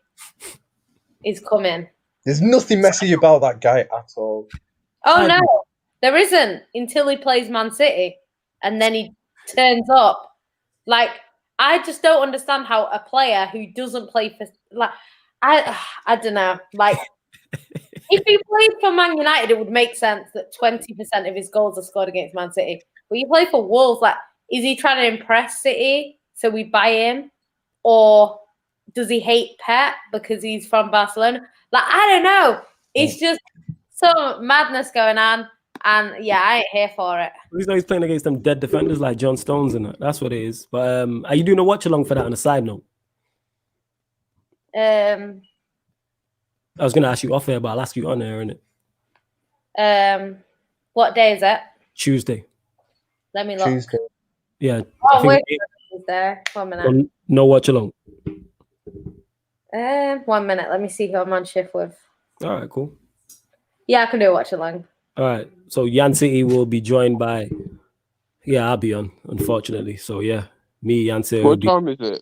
is coming. there's nothing messy about that guy at all. Oh no, there isn't until he plays Man City, and then he turns up. Like, I just don't understand how a player who doesn't play for, like, I don't know. Like, if he played for Man United, it would make sense that 20% of his goals are scored against Man City. But you play for Wolves, like, is he trying to impress City so we buy him, or does he hate Pep because he's from Barcelona? Like, I don't know. It's just some madness going on. And yeah, I ain't here for it. He's playing against them dead defenders like John Stones and that. That's what it is. But are you doing a watch along for that on a side note? I was going to ask you off air, but I'll ask you on air, innit? What day is it? Tuesday. Let me look. Tuesday. Yeah. Oh, wait. There. 1 minute. No watch along. 1 minute. Let me see who I'm on shift with. All right, cool. Yeah, I can do a watch along. All right. So Yan City will be joined by, I'll be on, unfortunately. So yeah, me, Yan City. What time is it?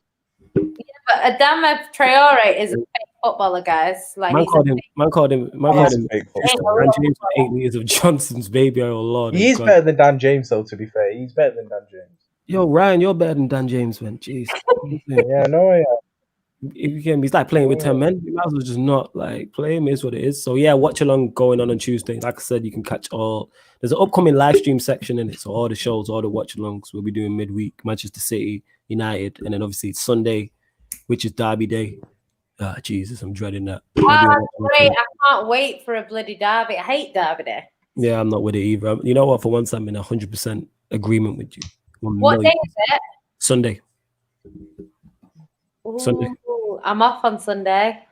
Yeah, but Adama Traore is a fake footballer, guys. Like, Man called him. Fake Dan James for 8 years of Johnson's baby. Oh Lord. He's better than Dan James, though. To be fair, he's better than Dan James. Yo, Ryan, you're better than Dan James, man. Jeez. Yeah, no, yeah. If you can, he's like playing with 10 men. You might as well just not like play him. Is what it is. So yeah, watch along going on Tuesday. Like I said, you can catch all. There's an upcoming live stream section in it, so all the shows, all the watch alongs we'll be doing midweek. Manchester City, United, and then obviously it's Sunday, which is Derby Day. Ah, Jesus, I'm dreading that. I can't wait for a bloody derby. I hate Derby Day. Yeah, I'm not with it either. You know what? For once, I'm in 100% agreement with you. What day is it? Sunday. Ooh, Sunday. I'm off on Sunday.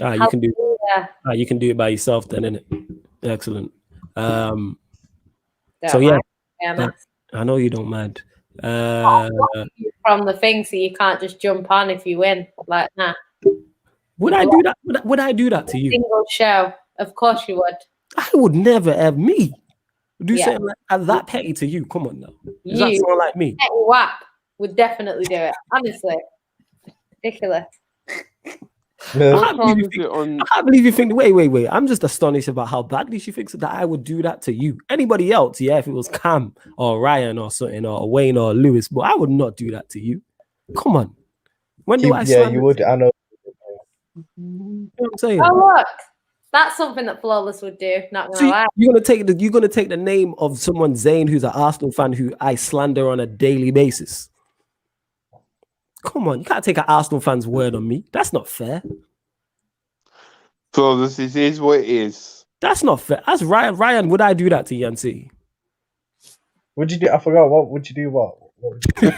You can do. You can do it by yourself then, innit? Excellent. So yeah, I know you don't mind. From the thing, so you can't just jump on if you win. Like, nah. Would I do that? Would I do that to you? Single show, of course you would. I would never have me. Do Yeah. something like that petty to you? Come on now. Does that You, sound like me? WAP would definitely do it. Honestly, ridiculous. Yeah. What time is it on? I can't believe you think. Wait. I'm just astonished about how badly she thinks that I would do that to you. Anybody else, yeah, if it was Cam or Ryan or something or Wayne or Lewis, but I would not do that to you. Come on. When do I? Yeah, you would. I know. You know what I'm saying? Oh look, that's something that Flawless would do. Not gonna So lie. you're gonna take the name of someone Zayn who's an Arsenal fan who I slander on a daily basis. Come on, you can't take an Arsenal fan's word on me. That's not fair. So this is what it is. That's not fair. As Ryan, would I do that to Yancy? Would you do? I forgot. What would you do? What would you do?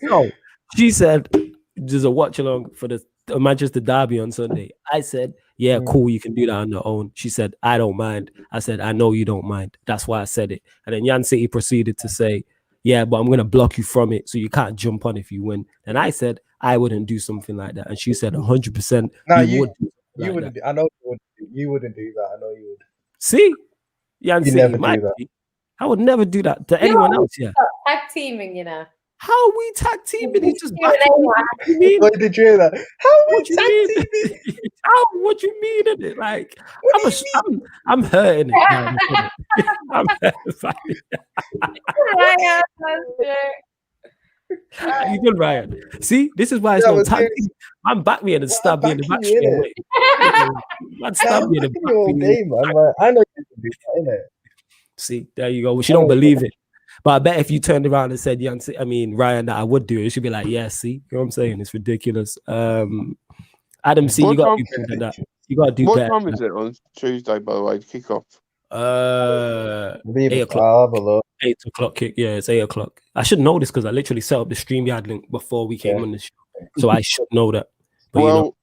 No, she said there's a watch along for the Manchester Derby on Sunday. I said, yeah, cool, you can do that on your own. She said, I don't mind. I said, I know you don't mind. That's why I said it. And then Yan City proceeded to say, yeah, but I'm going to block you from it so you can't jump on if you win. And I said, I wouldn't do something like that. And she said, 100% No, you would. You wouldn't. I know you would. You wouldn't do that. I know you would. See? Yan You City, never do that. I would never do that to anyone else, yeah. Tag teaming, you know. How are we tag teaming? He's just Q&A backing me. one. What do you mean? Why did you hear that? How What we do you tag mean? teaming? How? What you mean in it? Like What do you mean? I'm hurting it. Now, I'm hurting it. Ryan, that's You did, Ryan. See, this is why it's Yeah, not but tag seriously- team. I'm back me and stab me in the back backing you, straight innit? away. Man, stab me in the I'm your back. game, man. Like, I know you can do that, innit? See, there you go. Well, she don't believe it. But I bet if you turned around and said, Ryan, that I would do it, she'd be like, yeah, see, you know what I'm saying? It's ridiculous. Adam, see, you got to do better than that. You got to do What better. time is it on Tuesday, by the way, to kick off? 8 o'clock. I'll have a look. 8 o'clock kick. Yeah, it's 8 o'clock. I should know this because I literally set up the StreamYard link before we came on the show. So I should know that. But well,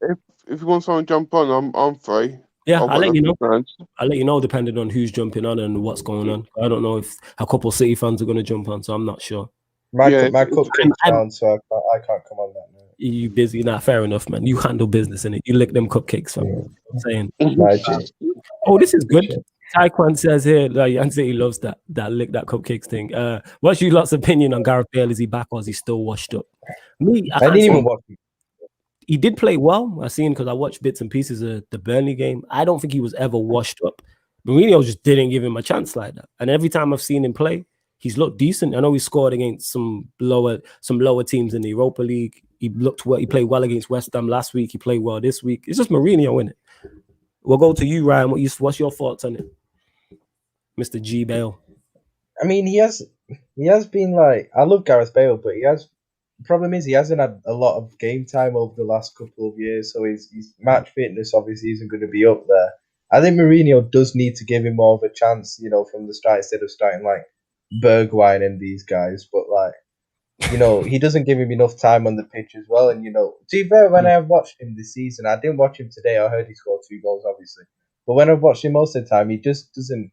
if you want someone to jump on, I'm free. Yeah, I'll I'll let you know. plans. I'll let you know depending on who's jumping on and what's going on. I don't know if a couple City fans are going to jump on, so I'm not sure. My Yeah, cupcake's down, so I can't come on that night. You busy? Nah, fair enough, man. You handle business in it. You lick them cupcakes, fam. Yeah. I'm saying. My G. Oh, this is good. Taekwondo says here that Yancy loves that lick that cupcakes thing. What's your lot's opinion on Gareth Bale? Is he back or is he still washed up? Me, I didn't even watch it. He did play well. I seen because I watched bits and pieces of the Burnley game. I don't think he was ever washed up. Mourinho just didn't give him a chance like that. And every time I've seen him play, he's looked decent. I know he scored against some lower teams in the Europa League. He looked well. He played well against West Ham last week. He played well this week. It's just Mourinho in it. We'll go to you, Ryan. What's your thoughts on it, Mr. G Bale? I mean, he has been like, I love Gareth Bale, but the problem is he hasn't had a lot of game time over the last couple of years, so his match fitness obviously isn't going to be up there. I think Mourinho does need to give him more of a chance, from the start instead of starting like Bergwijn and these guys. But like, he doesn't give him enough time on the pitch as well. And to be fair, when I watched him this season, I didn't watch him today. I heard he scored 2 goals, obviously, but when I've watched him most of the time, he just doesn't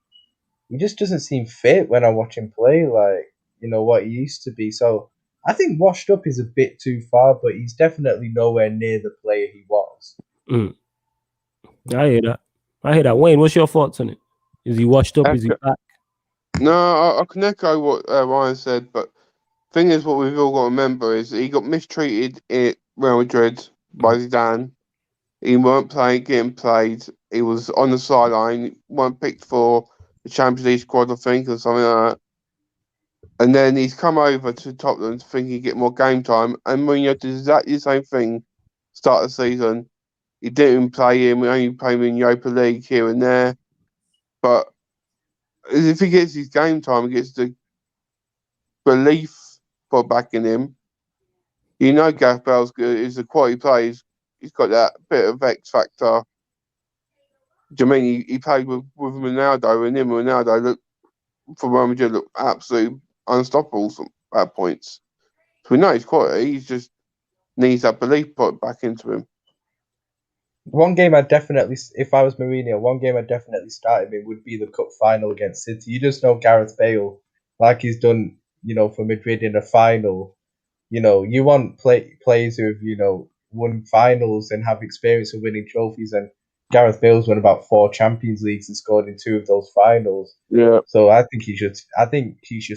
seem fit when I watch him play, like what he used to be. So I think washed up is a bit too far, but he's definitely nowhere near the player he was. I hear that. Wayne, what's your thoughts on it? Is he washed up? Is he back? No, I can echo what Ryan said, but thing is, what we've all got to remember is he got mistreated at Real Madrid by Zidane. He weren't getting played. He was on the sideline, weren't picked for the Champions League squad, I think, or something like that. And then he's come over to Tottenham to think he'd get more game time. And Mourinho did exactly the same thing start of the season. He didn't play him. We only play him in Europa League here and there. But if he gets his game time, he gets the belief put back in him. Gareth Bale's good. He's a quality player. He's got that bit of X factor. Do you mean he played with Ronaldo, and him and Ronaldo looked absolutely unstoppable at points. So we know he's quality. He just needs that belief put back into him. One game if I was Mourinho, one game I'd definitely start him in would be the cup final against City. You just know Gareth Bale, like he's done, for Madrid in a final. You want players who have, won finals and have experience of winning trophies, and Gareth Bale's won about 4 Champions Leagues and scored in 2 of those finals. Yeah. So I think he should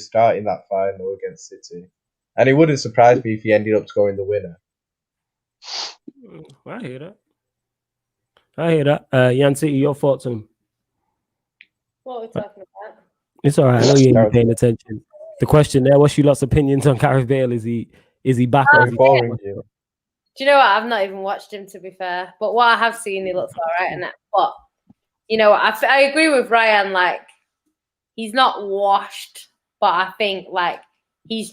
start in that final against City. And it wouldn't surprise me if he ended up scoring the winner. I hear that. Yan City, your thoughts on him? What are we talking about? It's all right. I know you ain't Gareth paying attention. The question there, what's your lot's opinions on Gareth Bale? Is he back? Or is he Boring, you. Do you know what? I've not even watched him, to be fair. But what I have seen, he looks all right in it. But, you know, I agree with Ryan. Like, he's not washed, but I think, like, he's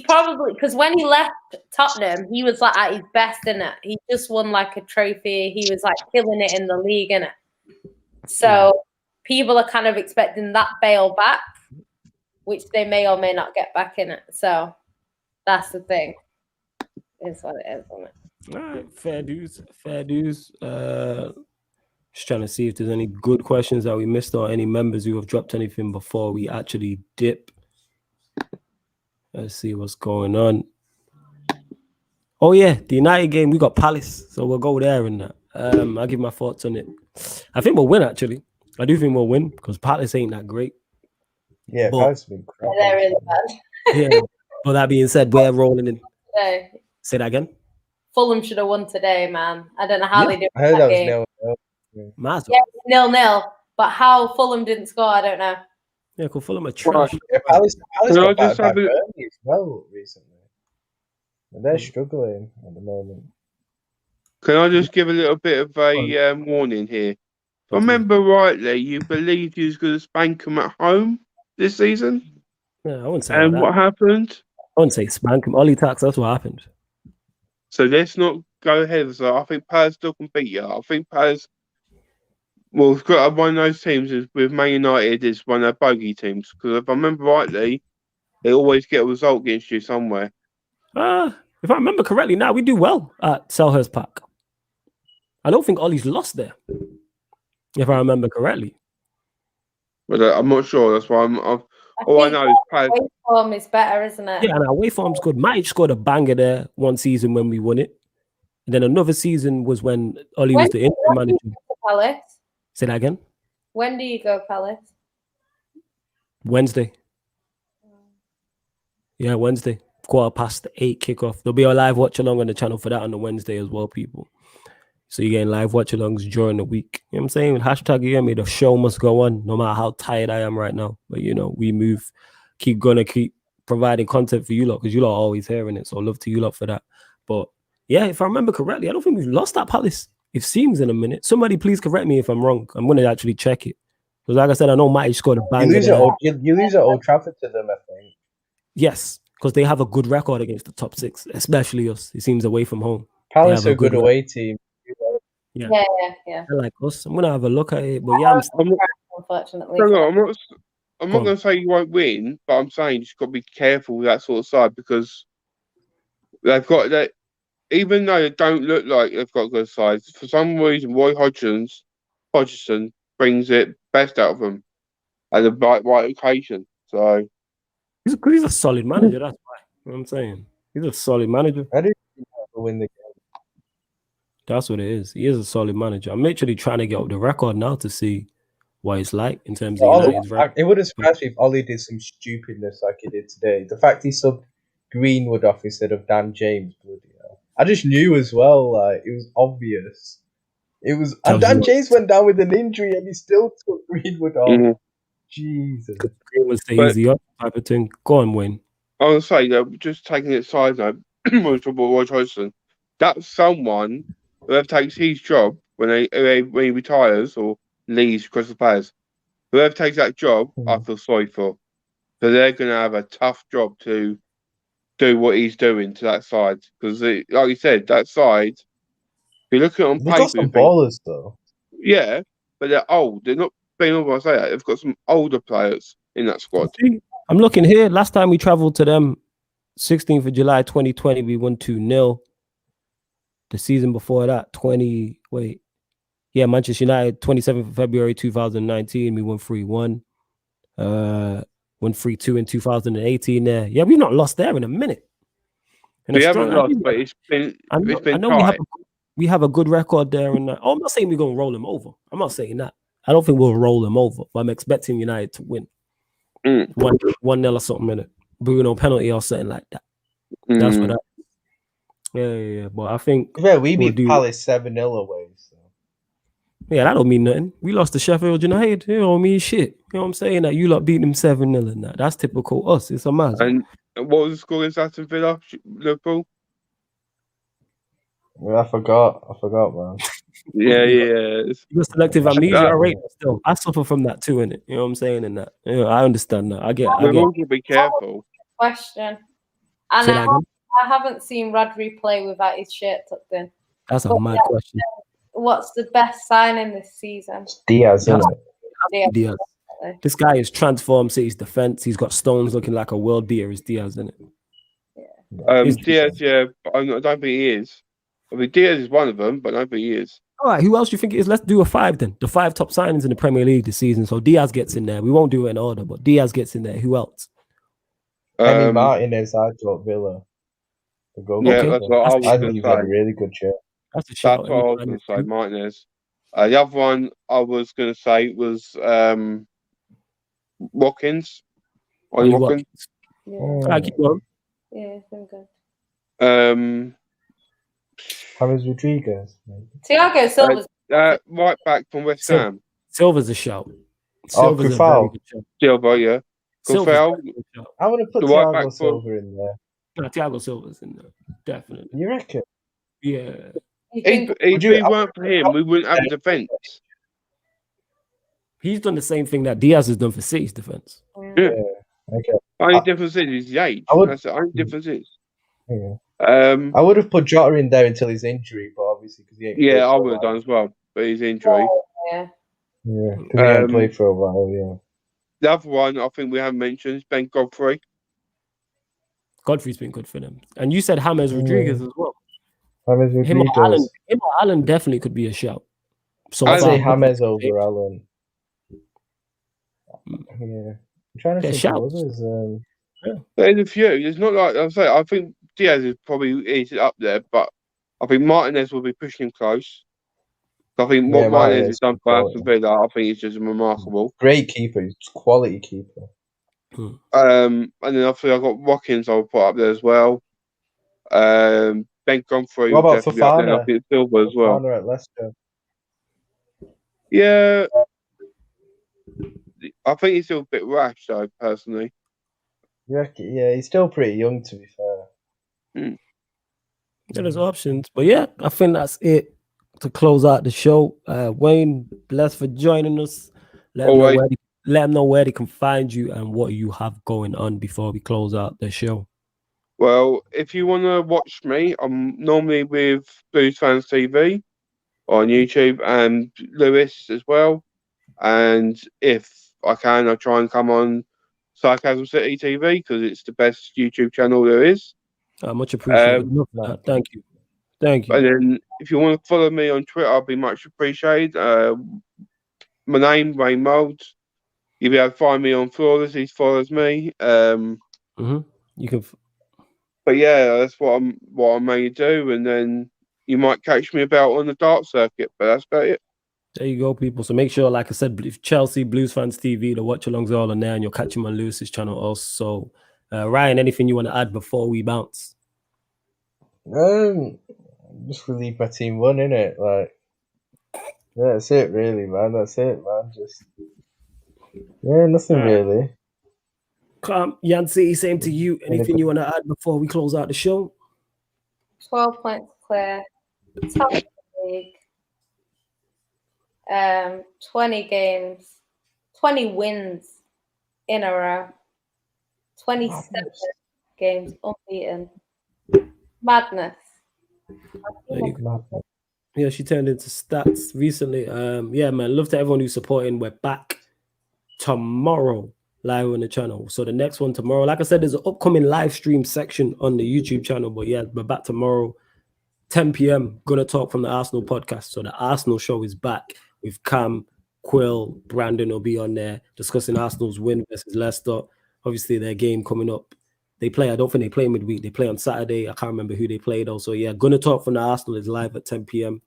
probably, because when he left Tottenham, he was, like, at his best in it. He just won, like, a trophy. He was, like, killing it in the league, innit? So people are kind of expecting that Bale back, which they may or may not get back in it. So that's the thing. Is what it is, isn't it? All right, fair dues. Just trying to see if there's any good questions that we missed or any members who have dropped anything before we actually dip. Let's see what's going on. Oh yeah, the United game, we got Palace, so we'll go there and that. I'll give my thoughts on it. I think we'll win, actually. I do think we'll win because Palace ain't that great. Yeah, Palace have been crap. They're really bad. Yeah. But that being said, we're rolling in. Today. Say that again. Fulham should have won today, man. I don't know how they did I heard that that was game. 0-0. Yeah, 0-0. But how Fulham didn't score, I don't know. Yeah, because Fulham are trash. Yeah, Palace Can I got just bad have a- Burnley as well recently. And they're struggling at the moment. Can I just give a little bit of a warning here? If I remember rightly, you believed you was going to spank them at home this season? Yeah, I wouldn't say And that. what happened? I wouldn't say spank him. Ollie Tax, that's what happened. So let's not go ahead. So I think Palace still can beat you. I think Palace, well, we've got one of those teams is with Man United is one of their bogey teams. Because if I remember rightly, they always get a result against you somewhere. If I remember correctly, now we do well at Selhurst Park. I don't think Ollie's lost there. If I remember correctly. But I'm not sure. That's why all I know is Palace. Away form is better, isn't it? Yeah, and our away form's good. Matic scored a banger there one season when we won it. And then another season was when Ollie was the interim manager. Palace. Say that again. When do you go, Palace? Wednesday. Yeah, Wednesday. 8:15 kickoff. There'll be a live watch along on the channel for that on the Wednesday as well, people. So you're getting live watch alongs during the week. You know what I'm saying? Hashtag, you hear me? The show must go on, no matter how tired I am right now. But, you know, we move, keep providing content for you lot because you lot are always hearing it. So love to you lot for that. But yeah, if I remember correctly, I don't think we've lost that Palace. It seems in a minute. Somebody please correct me if I'm wrong. I'm going to actually check it. Because like I said, I know Matic scored a banger. You lose at Old Trafford to them, I think. Yes, because they have a good record against the top 6, especially us. It seems away from home. Palace are a good away team. Yeah. I like us. I'm going to have a look at it. But yeah, unfortunately. I'm not going to say you won't win, but I'm saying you just got to be careful with that sort of side because they've got that. Even though they don't look like they've got good sides, for some reason Roy Hodgson brings it best out of them at the right occasion. So he's a solid manager. That's why. You know what I'm saying? He's a solid manager. I do think he'll win the game. That's what it is. He is a solid manager. I'm literally trying to get up the record now to see what it's like in terms of United's record. It wouldn't surprise me if Ollie did some stupidness like he did today. The fact he subbed Greenwood off instead of Dan James, bloody hell. I just knew as well, like, it was obvious. And Dan James went down with an injury and he still took Greenwood off. Mm-hmm. Jesus. Greenwood's the easy up type of thing. Go on, Wayne. I was going to say, just taking it side note, when we talk about Roy Hodgson, that's someone whoever takes his job when he retires or leaves Crystal Palace, whoever takes that job, I feel sorry for. So they're going to have a tough job to do what he's doing to that side. Because, like you said, that side, if you look at it on paper... They've got some ballers, though. Yeah, but they're old. They're not being over, I say that. They've got some older players in that squad. I'm looking here. Last time we travelled to them, 16th of July 2020, we won 2-0. The season before that, Manchester United, 27th of February 2019, we won 3-1. Won 3-2 in 2018 there. Yeah, we've not lost there in a minute. We haven't lost, but it's been tight. We have a good record there. And I'm not saying we're going to roll them over. I'm not saying that. I don't think we'll roll them over. But I'm expecting United to win. 1-0 or something in it. Bruno penalty or something like that. That's what I. Yeah. But I think we beat Palace 7-0 away. So. Yeah, that don't mean nothing. We lost to Sheffield United. It don't mean shit. You know what I'm saying? That you lot beat them 7-0 and that. That's typical us. It's a mad. And what was the score against Aston Villa, Liverpool? Yeah, I forgot, man. Yeah. You're selective amnesia, right? Still, I suffer from that too, innit? You know what I'm saying? And that, I understand that. I get. We've all got to be careful. Question. And I haven't seen Rodri play without his shirt tucked in. That's a mad question. What's the best signing this season? Diaz, isn't it? Diaz. This guy is transformed City's defense. He's got Stones looking like a world beater. Is Diaz, isn't it? Yeah. Diaz, yeah, but I don't think he is. I mean, Diaz is one of them, but I don't think he is. All right, who else do you think it is? Let's do a 5 then. The 5 top signings in the Premier League this season. So Diaz gets in there. We won't do it in order, but Diaz gets in there. Who else? Emi Martinez, I thought Villa. That's what I was going to say. A really good shirt. That's a shout. That's what I was going to say, Martinez. The other one I was going to say was Watkins. Watkins. Yeah. Keep going. Yeah, it's been good. James Rodriguez. Thiago Silva's right back from West Ham. Silva's a shout. Silva's a very good shout. Silva, yeah. Kufel. I want to put Thiago Silva in there. No, Thiago Silva's in there. Definitely. You reckon? Yeah. If we weren't for him, we wouldn't have a defence. He's done the same thing that Diaz has done for City's defence. Yeah. Okay. Only difference is his age. That's the only difference is. Yeah. I would have put Jota in there until his injury, but obviously because he ain't. Yeah, I would have done as well, but his injury. Yeah. Yeah, because he ain't played for a while. Yeah. The other one I think we haven't mentioned is Ben Godfrey. Godfrey's been good for them, and you said James Rodriguez as well. James Rodriguez. Him or Allen definitely could be a shout. So I'd say James over Allen. Yeah. I'm trying to think of others. There's a few. It's not like I'm saying. I think Diaz is probably up there, but I think Martinez will be pushing him close. I think what Martinez has done for Aston Villa, I think it's just remarkable. Great keeper, he's a quality keeper. And then obviously I've got Watkins. I'll put up there as well. Ben Godfrey. What about Fofana? I think Silva as well. Fofana at Leicester. Yeah. I think he's still a bit rash, though, personally. Yeah, he's still pretty young, to be fair. There's options. But yeah, I think that's it to close out the show. Wayne, blessed for joining us. Let them know where they can find you and what you have going on before we close out the show. Well, if you want to watch me, I'm normally with Blues Fans TV on YouTube and Lewis as well. And if I can, I try and come on Sarcasm City TV because it's the best YouTube channel there is. Much appreciated. Thank you. And then if you want to follow me on Twitter, I'll be much appreciated. My name, Ray Molds. You'll be able to find me on Flawless. He follows me. You can. But yeah, that's what I may do, and then you might catch me about on the dark circuit. But that's about it. There you go, people. So make sure, like I said, if Chelsea Blues Fans TV, the watch alongs are all on there, and you'll catch him on Lewis's channel also. Ryan, anything you want to add before we bounce? Just believe my team won, innit? Like, yeah, that's it, really, man. That's it, man. Nothing really. Yancy, same to you. Anything you want to add before we close out the show? 12 points clear. Top of the league. 20 games, 20 wins in a row, 27 games unbeaten. Madness. Yeah, she turned into stats recently. Yeah, man, love to everyone who's supporting. We're back tomorrow live on the channel. So the next one tomorrow, like I said, there's an upcoming live stream section on the YouTube channel. But yeah, we're back tomorrow, 10 p.m. Gonna talk from the Arsenal podcast. So the Arsenal show is back with Cam, Quill, Brandon will be on there discussing Arsenal's win versus Leicester. Obviously, their game coming up. they play. I don't think they play midweek. They play on Saturday. I can't remember who they played though. So yeah, Gonna Talk from the Arsenal is live at 10 p.m.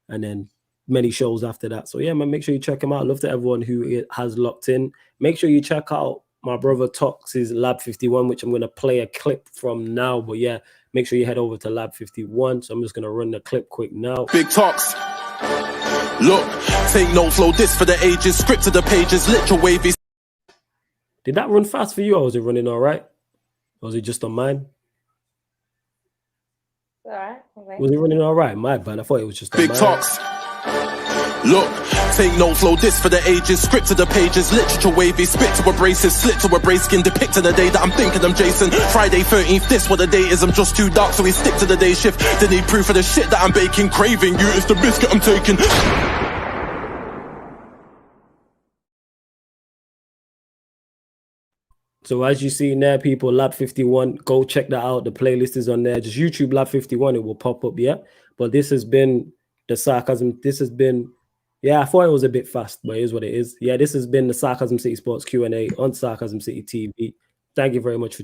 and then many shows after that. So yeah, man, make sure you check him out. Love to everyone who has locked in. Make sure you check out my brother Tox's Lab 51, which I'm going to play a clip from now. But yeah, make sure you head over to Lab 51. So I'm just going to run the clip quick now. Big Tox. Look, take no flow, this for the ages, script to the pages, literal wavy. Did that run fast for you, or was it running all right? Or was it just on mine? All right. Okay. Was it running all right? My bad. I thought it was just on Big mine. Tox. Look, take no flow, this for the ages, script to the pages, literature wavy, spit to a braces, slit to a brace skin, depicting the day that I'm thinking I'm Jason. Friday 13th, this what the day is, I'm just too dark, so we stick to the day shift. They need proof of the shit that I'm baking, craving you, it's the biscuit I'm taking. So as you see in there, people, Lab 51, go check that out. The playlist is on there. Just YouTube Lab 51, it will pop up, yeah? But this has been the Sarcasm. This has been, yeah, I thought it was a bit fast, but it is what it is. Yeah, this has been the Sarcasm City Sports Q&A on Sarcasm City TV. Thank you very much for